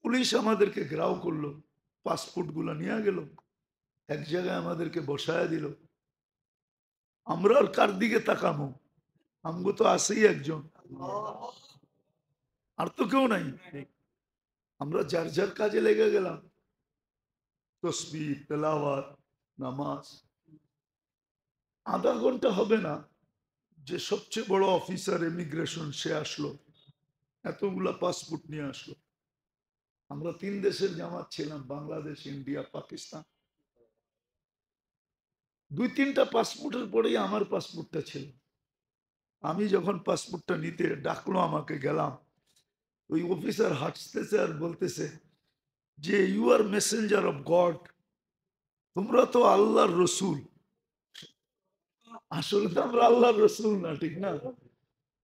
পুলিশ আমাদেরকে ঘেরাও করলো, পাসপোর্ট গুলা নিয়ে গেল, এক জায়গায় আমাদেরকে বসায় দিল। আমরা আর কার দিকে তাকামো, আমগো তো আছেই একজন, আর তো কেউ নাই। আমরা যার যার কাজে লেগে গেলাম, তসবিহ, তেলাওয়াত, নামাজ। আধা ঘন্টা হবে না যে সবচেয়ে বড় অফিসার ইমিগ্রেশন সে আসলো, এতগুলা পাসপোর্ট নিয়ে আসলো। আমরা 3 দেশের জামাত ছিলাম, বাংলাদেশ, ইন্ডিয়া, পাকিস্তান। 2-3টা পাসপোর্টের পরেই আমার পাসপোর্টটা ছিল। আমি যখন পাসপোর্টটা নিতে ডাকলো আমাকে, গেলাম, ওই অফিসার হাসতেছে আর বলতেছে যে you are messenger of God, তোমরা তো আল্লাহর রসুল। আসলে তো আমরা আল্লাহর রসুল না, ঠিক না?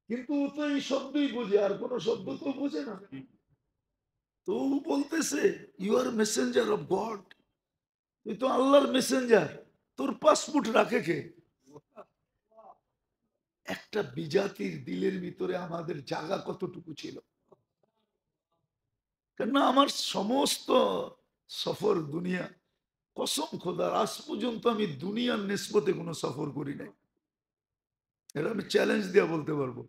কিন্তু ও তো এই শব্দই বোঝে, আর কোন শব্দ তো বোঝে না। তো ও বলতেছে you are messenger of God, তুই তো আল্লাহর মেসেঞ্জার, তোর পাসপোর্ট রাখে কে? একটা বিজাতির দিলের ভিতরে আমাদের জায়গা কতটুকু ছিল। কেননা আমার সমস্ত সফর দুনিয়া, কসম খোদার, আজ পর্যন্ত আমি দুনিয়ার নিসবতে কোনো সফর করি নাই। এটা আমি চ্যালেঞ্জ দিয়ে বলতে পারবো।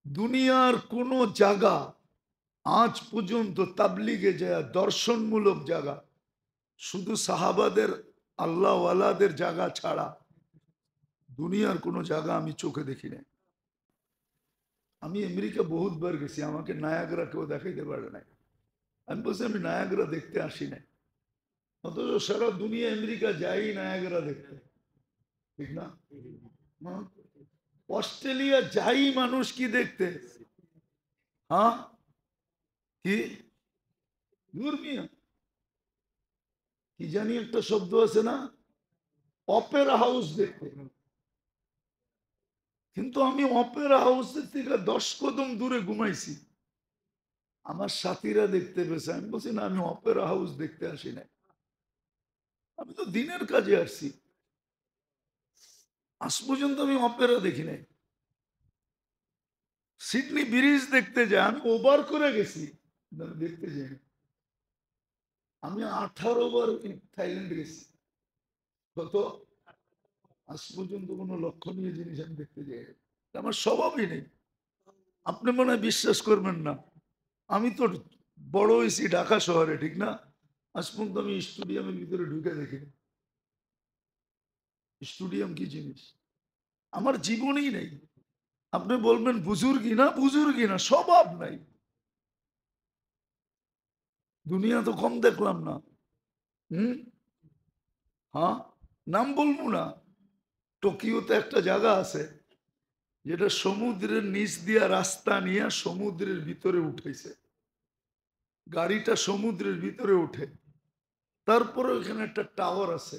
দুনিয়ার কোন জায়গা আজ পর্যন্ত তাবলিগে যায় দর্শনমূলক জায়গা, শুধু সাহাবাদের আল্লাহওয়ালাদের জায়গা ছাড়া দুনিয়ার কোন জায়গা আমি চোখে দেখি নাই। আমি আমেরিকা বহুতবার গেছি, আমাকে নায়াগ্রা কেউ দেখাইতে পারে নাই। আমি বলছি আমি নায়াগ্রা দেখতে আসি নাই, অথচ সারা দুনিয়া আমেরিকা যাই নায়াগ্রা দেখতে, ঠিক না? অস্ট্রেলিয়া যাই মানুষ কি দেখতে, হ্যাঁ কি ধর্মীয় কি জানি একটা শব্দ আছে না, অপেরা হাউস দেখতে। কিন্তু আমি অপেরা হাউসের থেকে 10 কদম দূরে ঘুমাইছি, আমার সাথীরা দেখতে পেয়েছে। আমি বলছি না, আমি অপেরা হাউস দেখতে আসি না, আমি তো দিনের কাজে আসছি। আজ পর্যন্ত আমি অপেরা দেখি নাই। সিডনি ব্রিজ দেখতে যাই, আমি ওভার করে গেছি, দেখতে যাই। আমি 18 বার থাইল্যান্ড গেছি, কত আজ পর্যন্ত কোনো লক্ষণীয় জিনিস আমি দেখতে যাই, আমার স্বভাবই নেই। আপনি মনে হয় বিশ্বাস করবেন না, আমি তো বড় হয়েছি ঢাকা শহরে, ঠিক না? আজ পর্যন্ত আমি স্টেডিয়ামের ভিতরে ঢুকে দেখি। স্টেডিয়াম কি জিনিস আমার জীবনেই নেই। আপনি বলবেন বুজুর্গি না, বুজুর্গি না, স্বভাব নাই। দুনিয়া তো কম দেখলাম না। হুম, হ্যাঁ, নাম বলবো না। টোকিওতে একটা জায়গা আছে যেটা সমুদ্রের নিচ দিয়া রাস্তা নিয়ে সমুদ্রের ভিতরে উঠেছে, গাড়িটা সমুদ্রের ভিতরে উঠে, তারপরে ওখানে একটা টাওয়ার আছে,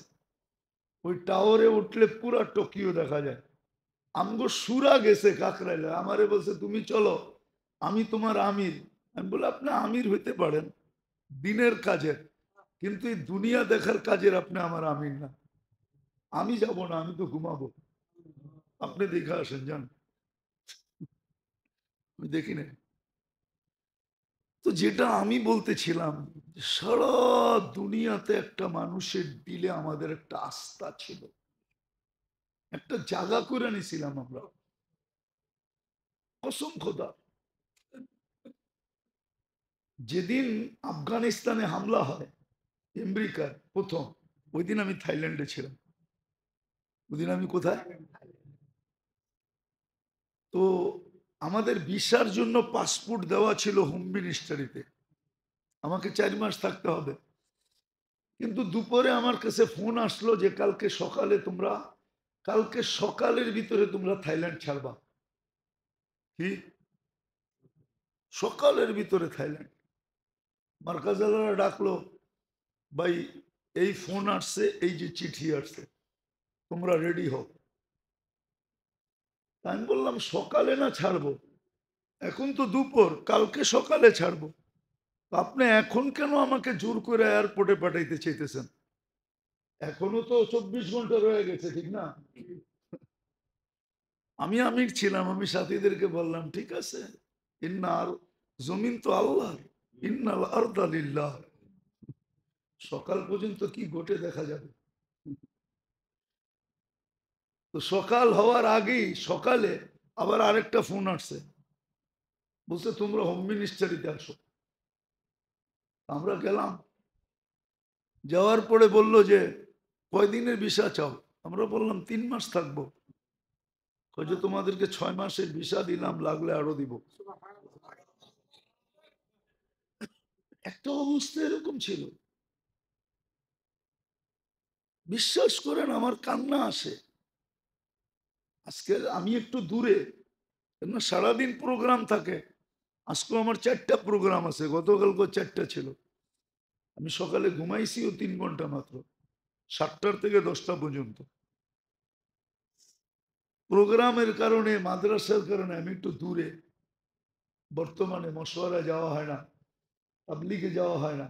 ওই টাওয়ারে উঠলে পুরা টোকিও দেখা যায়। আমগো সুরা গেছে কাকরাইলে, আমারে বলছে তুমি চলো, আমি তোমার আমির। আমি বলে আপনি আমির হইতে পারেন দিনের কাজের, কিন্তু এই দুনিয়া দেখার কাজের আপনি আমার আমির না। আমি যাব না, আমি তো ঘুমাবো, আপনি দেখে আসেন, যান। আমি দেখি না। তো যেটা আমি বলতেছিলাম, সারা দুনিয়াতে একটা মানুষের দিলে আমাদের একটা আস্থা ছিল, একটা জায়গা করে নিছিলাম আমরা। কসম খোদা, যেদিন আফগানিস্তানে হামলা হয় আমেরিকার প্রথম, ওই দিন আমি থাইল্যান্ডে ছিলাম। ওই দিন আমি কোথায়? তো আমাদের ভিসার জন্য পাসপোর্ট দেওয়া ছিল হোম মিনিস্ট্রিতে, আমাকে 4 মাস থাকতে হবে। কিন্তু দুপুরে আমার কাছে ফোন আসলো যে কালকে সকালের ভিতরে তোমরা থাইল্যান্ড ছাড়বা। কি সকালের ভিতরে থাইল্যান্ড? মার্কাজালারা ডাকলো, ভাই এই ফোন আসছে, এই যে চিঠি আসছে, তোমরা রেডি হও। আমি বললাম সকালে না ছাড়বো, এখন তো দুপুর, কালকে সকালে ছাড়বো। আপনি এখন কেন আমাকে জোর করে এয়ারপোর্টে পাঠাইতে চাইতেছেন? এখনো তো 24 ঘন্টা রয়ে গেছে, ঠিক না? আমি আমির ছিলাম, আমি সাথীদেরকে বললাম ঠিক আছে, ইন্নার জমিন তো আল্লাহ, ইন্নাল আরদা লিল্লাহ, সকাল পর্যন্ত কি ঘটে দেখা যাবে। তো সকাল হওয়ার আগেই সকালে আবার আরেকটা ফোন আসছে, বলছে তোমরা হোম মিনিস্টারিতে আসো। আমরা গেলাম, যাওয়ার পরে বলল যে কয়দিনের ভিসা চাও? আমরা বললাম 3 মাস থাকবো। যে তোমাদেরকে 6 মাসের ভিসা দিলাম, লাগলে আরো দিব। একটা অবস্থা এরকম ছিল, বিশ্বাস করেন আমার কান্না আসে। আজকে আমি একটু দূরে, কেন সারাদিন প্রোগ্রাম থাকে। আজকে আমার 4টা প্রোগ্রাম আছে, গতকালকে 4টা ছিল। আমি সকালে ঘুমাইছিও 3 ঘন্টা মাত্র, 7টার থেকে 10টা পর্যন্ত। প্রোগ্রামের কারণে, মাদ্রাসার কারণে আমি একটু দূরে, বর্তমানে মশওয়ারা যাওয়া হয় না, তাবলিগে যাওয়া হয় না,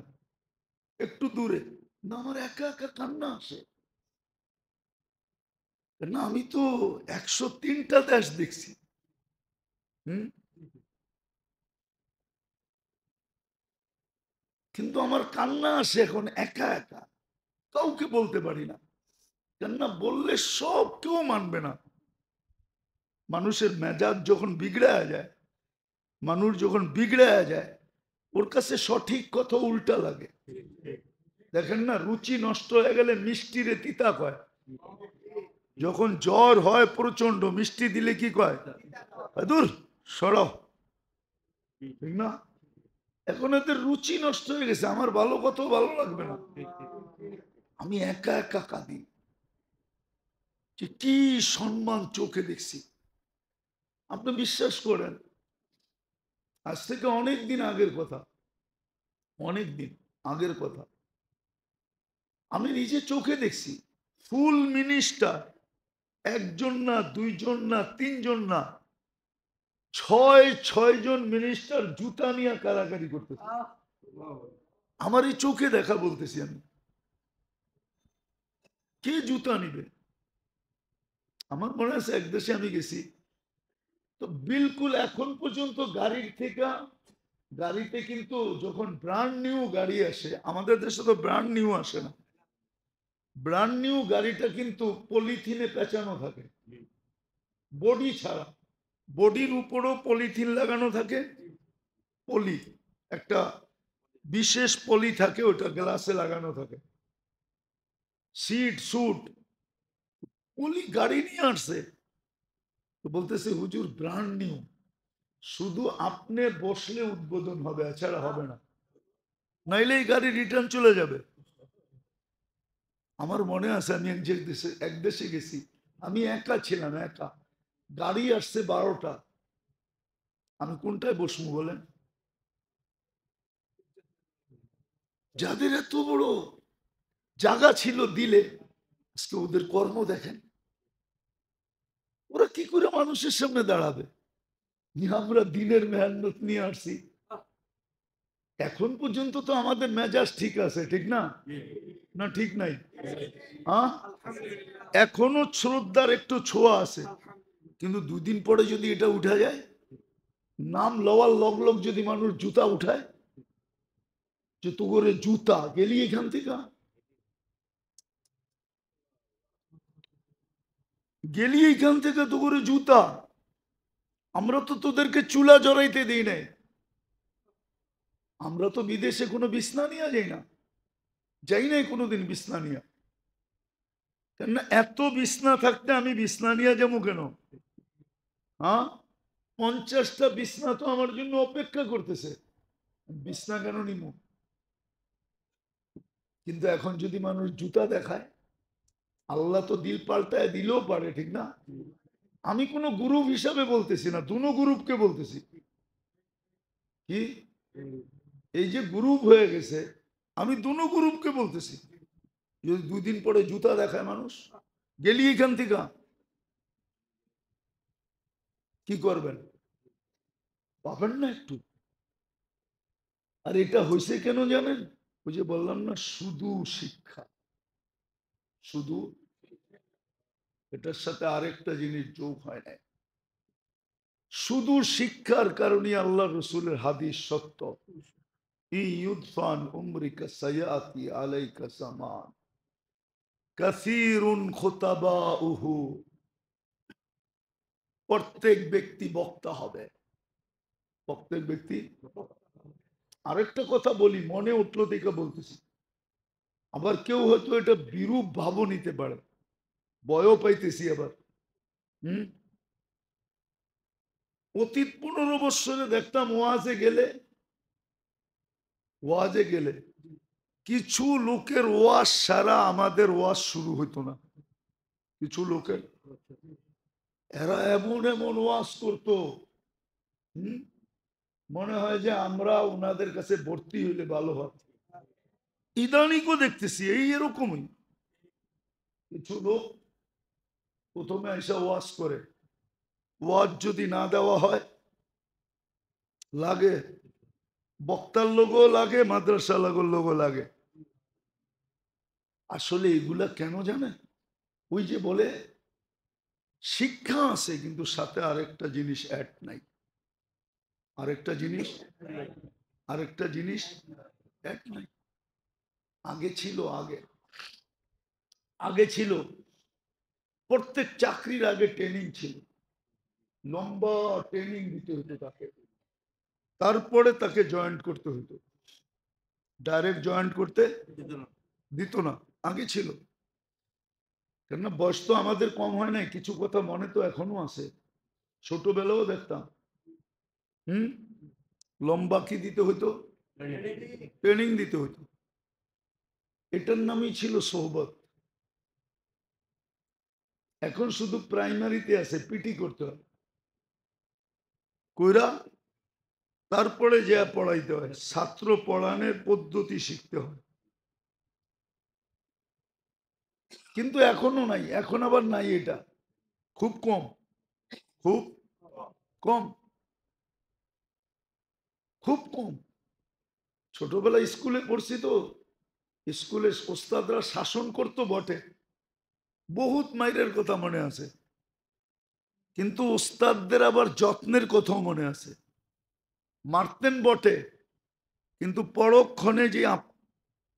একটু দূরে। না আমার একা একা কান্না আসে, না আমি তো 103টা দেশ দেখছি। হুম, কিন্তু আমার কান্না আসে এখন একা একা, কাউকে বলতে পারি না। কেননা বললে সব কেউ মানবে না। মানুষের মেজাজ যখন বিগড়ে যায়, মানুষ যখন বিগড়ে যায়, ওর কাছে সঠিক কথা উল্টা লাগে। দেখেন না, রুচি নষ্ট হয়ে গেলে মিষ্টিরে তিতা কয়। যখন জ্বর হয় প্রচন্ড, মিষ্টি দিলে কি কয়? দূর সরাও, ঠিক না? এখন এদের রুচি নষ্ট হয়ে গেছে, আমার ভালো কথা ভালো লাগবে না। আমি একা একা কাঁদি, যে কি সম্মান চোখে দেখছি। আপনি বিশ্বাস করেন, আজ থেকে অনেক দিন আগের কথা, অনেক দিন আগের কথা, আমি নিজে চোখে দেখছি ফুল মিনিস্টার, একজন না, দুইজন না, তিনজন না, 6 জন মিনিস্টার জুতা নিয়ে কারাকারি করতেছে। আমার এই চোখে দেখা বলতেছি আমি। কে জুতা নিবে? আমার মনে আছে এক দেশে আমি গেছি, তো বিলকুল এখন পর্যন্ত গাড়িতে কিন্তু যখন ব্র্যান্ড নিউ গাড়ি আসে, আমাদের দেশে তো ব্র্যান্ড নিউ আসে না, ব্র্যান্ড নিউ গাড়িটা কিন্তু পলিথিনে পেঁচানো থাকে, বডি ছাড়া। বডির উপরও পলিথিন লাগানো থাকে, পলি, একটা বিশেষ পলি থাকে, ওটা গ্লাসে লাগানো থাকে। সিট সুট পলি গাড়ি নিয়ে আসছে, তো বলতেছে হুজুর ব্র্যান্ড নিউ, শুধু আপনি বসলে উদ্বোধন হবে, এছাড়া হবে না, নাইলে এই গাড়ি রিটার্ন চলে যাবে। আমার মনে আছে আমি এক দেশে গেছি, আমি একা ছিলাম, একা, গাড়ি আসছে 12টা, আমি কোনটায় বসবো বলেন? যাদের এত বড় জায়গা ছিল দিলে, আজকে ওদের কর্ম দেখেন, ওরা কি করে মানুষের সামনে দাঁড়াবে? আমরা দিনের মেহনত নিয়ে আসছি, এখন পর্যন্ত তো আমাদের মেজাজ ঠিক আছে, ঠিক না? না ঠিক নাই? হ্যাঁ, এখনো শ্রদ্ধার একটু ছোঁয়া আছে, কিন্তু 2 দিন পরে যদি এটা উঠা যায়, নাম লওয়ার লগ লগ যদি মানুষ জুতা উঠায়, যে তো করে জুতা গেলি এখান থেকে, গেলি এখান থেকে তো করে জুতা, আমরা তো তোদেরকে চুলা জ্বলাইতে দিই নাই, আমরা তো বিদেশে কোনো বিছনা নিয়ে যাই না, যাই নাই কোনোদিন বিছনা নিয়ে। কেন এত বিছনা থাকতে আমি বিছনা নিয়ে যাবো কেন? হ্যাঁ, 50টা বিছনা তো আমার জন্য অপেক্ষা করতেছে, বিছনা কেন নিব? কিন্তু এখন যদি মানুষ জুতা দেখায়, আল্লাহ তো দিল পাল্টায় দিলেও পারে, ঠিক না? আমি কোনো গ্রুপ হিসাবে বলতেছি না, দুনো গ্রুপকে বলতেছি। কি এই যে গ্রুপ হয়ে গেছে, আমি দুনো গ্রুপকে বলতেছি। যদি 2 দিন পরে জুতা দেখায় মানুষ, গেলি এখান থেকে কি করবেন? পাবেন না একটু। আর এটা হয়েছে কেন জানেন? ওই যে বললাম না, শুধু শিক্ষা, শুধু এটার সাথে আরেকটা জিনিস যোগ হয় না। শুধু শিক্ষার কারণে আল্লাহ রসুলের হাদিস সত্য, ইউদফান উমরিকা সায়াতি আলাইকা সামান কাসীরুন খুতাবাউহু, প্রত্যেক ব্যক্তি বক্তা হবে, প্রত্যেক ব্যক্তি। আরেকটা কথা বলি, মনে উঠলো দেখে বলতেছি, আবার কেউ হয়তো এটা বিরূপ ভাব নিতে পারে, ভয়ও পাইতেছি আবার। অতীত 15 বৎসরে দেখতাম ওয়াজে গেলে কিছু লোকের ওয়াজ সারা আমাদের ওয়াজ শুরু হইতো না। কিছু লোকের এরা এমন এমন ওয়াজ করতো, মনে হয় যে আমরা ওনাদের কাছে ভর্তি হইলে ভালো হয়। ইদানিকও দেখতেছি এই এরকমই কিছু লোক প্রথমে এসে ওয়াজ করে, ওয়াজ যদি না দেওয়া হয়, লাগে বক্তার লোগও লাগে, মাদ্রাসা লাগোর লোগও লাগে। আসলে এগুলা কেন জানে? ওই যে বলে শিক্ষা আছে কিন্তু সাথে আরেকটা জিনিস অ্যাড নাই, আরেকটা জিনিস অ্যাড নাই। আগে ছিল প্রত্যেক চাকরির আগে ট্রেনিং ছিল, লম্বা ট্রেনিং দিতে হতো তাকে, তারপরে তাকে জয়েন্ট করতে হতো। ডাইরেক্ট জয়েন্ট করতে দিত না, আগে ছিল। কেননা বয়স তো আমাদের কম হয় নাই, কিছু কথা মনে তো এখনো আছে, ছোটবেলাও দেখতাম। লম্বা কি দিতে হইতো? ট্রেনিং দিতে হইতো। এটার নামই ছিল সোহবত। এখন শুধু প্রাইমারিতে আছে, পিটি করতে হয়, কইরা তারপরে যা পড়াইতে হয়, ছাত্র পড়ানোর পদ্ধতি শিখতে হয়। কিন্তু এখনো নাই, এখন আবার নাই, এটা খুব কম, খুব কম, খুব কম। ছোটবেলায় স্কুলে পড়ছি তো, স্কুলে ওস্তাদরা শাসন করতো বটে, বহুত মাইরের কথা মনে আছে, কিন্তু ওস্তাদদের আবার যত্নের কথাও মনে আছে। মারতেন বটে, কিন্তু পরক্ষণে যে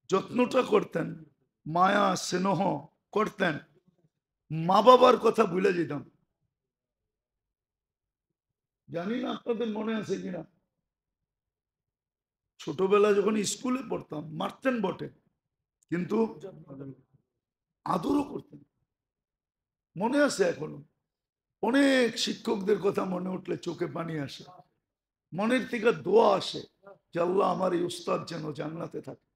যত্নটা করতেন, মায়া স্নেহ করতেন, মা বাবার কথা ভুলে যেতাম। জানি না আপনাদের মনে আছে কিনা, ছোটবেলা যখন স্কুলে পড়তাম মারতেন বটে, কিন্তু আদরও করতেন। মনে আছে এখনো, অনেক শিক্ষকদের কথা মনে উঠলে চোখে পানি আসে, মনের থেকে দোয়া আসে যে আল্লাহ আমার এই উস্তাদ যেন জান্নাতে থাকে।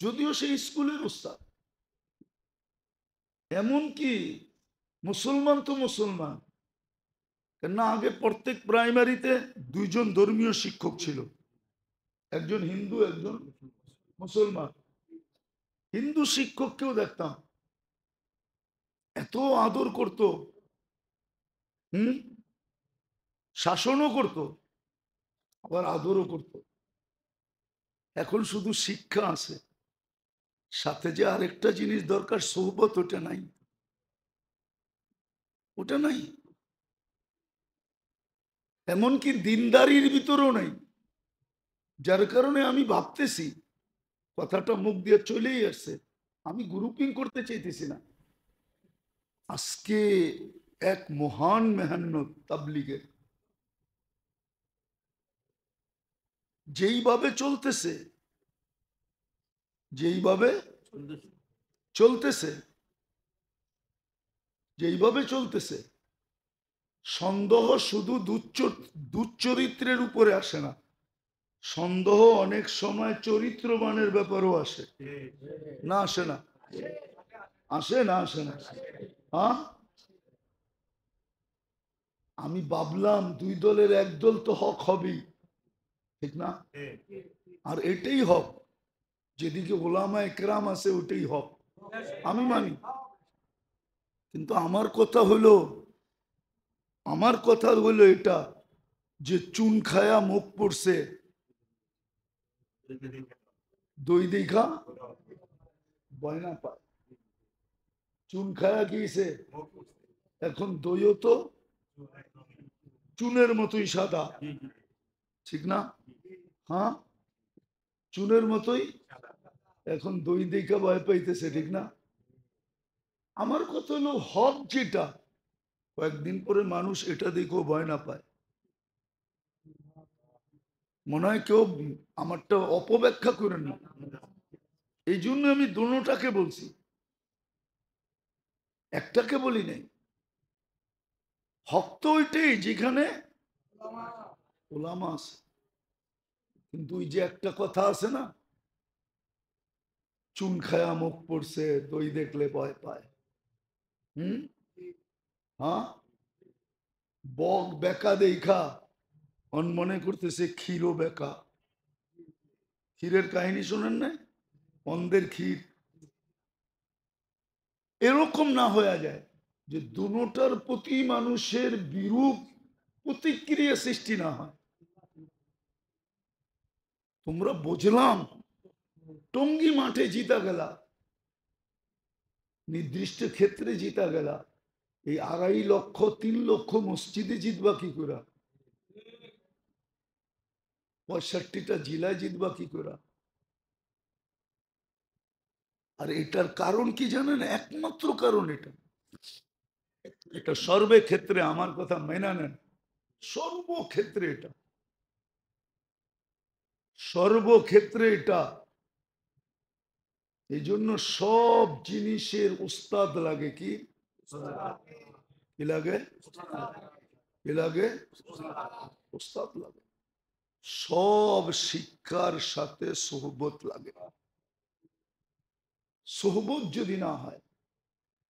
যদিও সেই স্কুলের উস্তাদ, এমনকি মুসলমান তো মুসলমান, কেননা আগে প্রত্যেক প্রাইমারিতে 2জন ধর্মীয় শিক্ষক ছিল, একজন হিন্দু একজন মুসলমান। হিন্দু শিক্ষককেও দেখতাম এত আদর করত, শাসনও করত, আবার আদরও করত। এখন শুধু শিক্ষা আছে, সাথে যে আরেকটা জিনিস দরকার, সোহবত, ওটা নাই, ওটা নাই। এমনকি দিনদারির ভিতরেও নাই, যার কারণে আমি ভাবতেছি, কথাটা মুখ দিয়ে চলেই আসছে, আমি গ্রুপিং করতে চাইতেছি না। আজকে এক মহান মেহনত তাবলীগের যেইভাবে চলতেছে, যেইভাবে চলতেছে, যেইভাবে চলতেছে, সন্দেহ শুধু দুচ্চরিত্রের উপরে আসে না, সন্দেহ অনেক সময় চরিত্রবানের ব্যাপারও আসে। না আসে না? আসে না? আসে না? হ্যাঁ, আমি ভাবলাম দুই দলের এক দল তো হক হবেই, ঠিক না? আর এটাই হক, যেদিকে ওলামা একরাম আছে ওটাই হক, আমি মানি। কিন্তু আমার কথা হলো এটা যে চুন খায়া মুখ পড়ছে দই দেখা বয়না পায়, চুন খায়া গিয়েছে, এখন দইও তো চুনের মতোই সাদা, ঠিক না? হ্যাঁ, চুনের মতোই এখন দই দেখা ভয় পাইতেছে, ঠিক না? আমার কথা হলো হক যেটা, কয়েকদিন পরে মানুষ এটা দেখেও ভয় না পায়। মনে হয় কেউ আমারটা অপব্যাখ্যা করেন না, এই জন্য আমি দুটোটাকে বলছি, একটাকে বলি নাই। হক তো ওইটাই যেখানে ওলামা আছে। কিন্তু ওই যে একটা কথা আছে না, চুন খায়া মুখ পড়ছে দই দেখলে ভয় পায়। হুম, হ্যাঁ, বক বেকা দেখা মনে করতেছে ক্ষীরও বেকা। ক্ষীরের কাহিনী শোনেন না? অন্ধের ক্ষীর। এরকম না হয়ে যায় যে দুটার প্রতি মানুষের বিরূপ প্রতিক্রিয়া সৃষ্টি না হয়। তোমরা বুঝলাম টঙ্গী মাঠে জিতা গেলা, নির্দিষ্ট ক্ষেত্রে জিতা গেলা, এই 2.5 লক্ষ 3 লক্ষ মসজিদে জিতবা কি করে? 65টা জেলায় জিতবা কি করে? আর এটার কারণ কি জানেন? একমাত্র কারণ এটা সর্বক্ষেত্রে, আমার কথা মেনে নেন, সর্বক্ষেত্রে এটা, সর্বক্ষেত্রে এটা। এই জন্য সব জিনিসের উস্তাদ লাগে। কি কি লাগে? কি লাগে? উস্তাদ লাগে। সব শিক্ষার সাথে সোহবত লাগে। সোহবত যদি না হয়,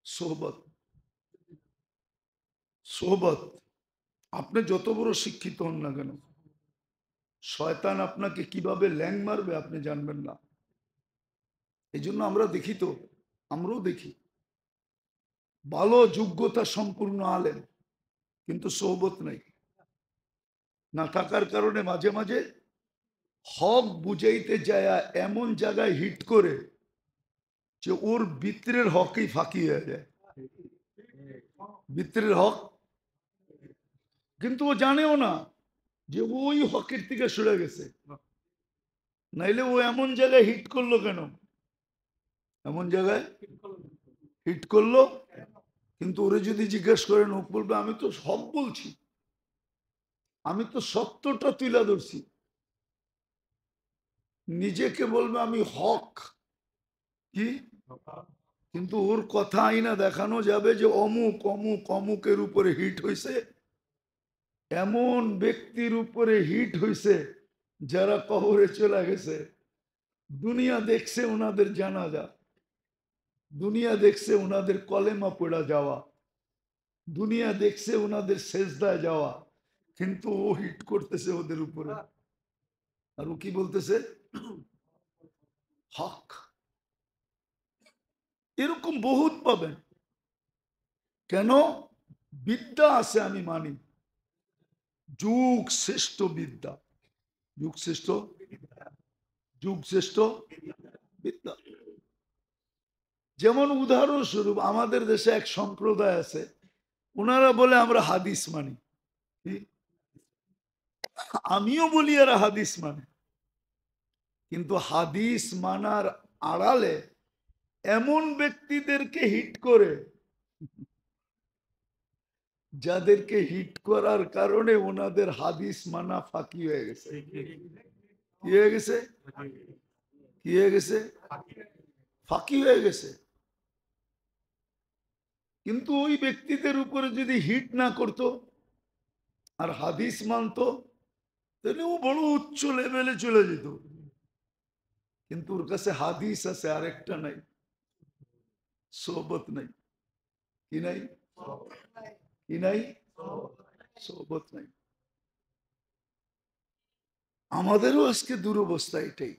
সোহবত সোহবত, আপনি যত বড় শিক্ষিত হন না কেন, শয়তান আপনাকে কিভাবে ল্যাং মারবে আপনি জানবেন না। এই জন্য আমরা দেখি তো, আমরাও দেখি ভালো যোগ্যতা সম্পূর্ণ আলেম, কিন্তু সোহবত নাই, না থাকার কারণে মাঝে মাঝে হক বুঝাইতে যায় এমন জায়গায় হিট করে যে ওর ভিতরের হকই ফাঁকি হয়ে যায়, ভিতরের হক, কিন্তু ও জানেও না যে ওই হকের থেকে সরে গেছে। নাইলে ও এমন জায়গায় হিট করলো কেন? এমন জায়গায় হিট করলো, কিন্তু ওরে যদি জিজ্ঞেস করেন ও বলবে আমি তো হক বলছি, আমি তো সত্যটা তুলে ধরছি। নিজেকে বলবে আমি হক, কি? কিন্তু ওর কথা আইনা দেখানো যাবে যে অমুক অমুক অমুকের উপরে হিট হয়েছে, এমন ব্যক্তির উপরে হিট হয়েছে যারা কবরে চলে গেছে, দুনিয়া দেখছে ওনাদের জানাজা, দুনিয়া দেখছে ওনাদের কলেমা পড়া যাওয়া, দুনিয়া দেখছে ওনাদের সেজদায় যাওয়া, কিন্তু ও হিট করতেছে ওদের উপরে। আর ও কি বলতেছে? হক। এরকম বহুত পাবেন। কেন? বিদ্যা আছে, আমি মানি, যুগ শ্রেষ্ঠ বিদ্যা, যুগ শ্রেষ্ঠ, যুগ শ্রেষ্ঠ বিদ্যা। যেমন উদাহরণস্বরূপ আমাদের দেশে এক সম্প্রদায় আছে, ওনারা বলে আমরা হাদিস মানি। আমিও বলি এরা হাদিস মানে, কিন্তু হাদিস মানার আড়ালে এমন ব্যক্তিদেরকে হিট করে যাদেরকে হিট করার কারণে ওনাদের হাদিস মানা ফাঁকি হয়ে গেছে। কি হয়ে গেছে? কি হয়ে গেছে? ফাঁকি হয়ে গেছে। কিন্তু ওই ব্যক্তিদের উপরে যদি হিট না করত আর হাদিস মানত, তাহলে ও বড় উচ্চ লেভেলে চলে যেত। কিন্তু ওর কাছে হাদিস আছে, আরেকটা নাই, সোহবত নাই। কি নাই? কি নাই? সোহবত নাই। আমাদেরও আজকে দুরবস্থা এটাই।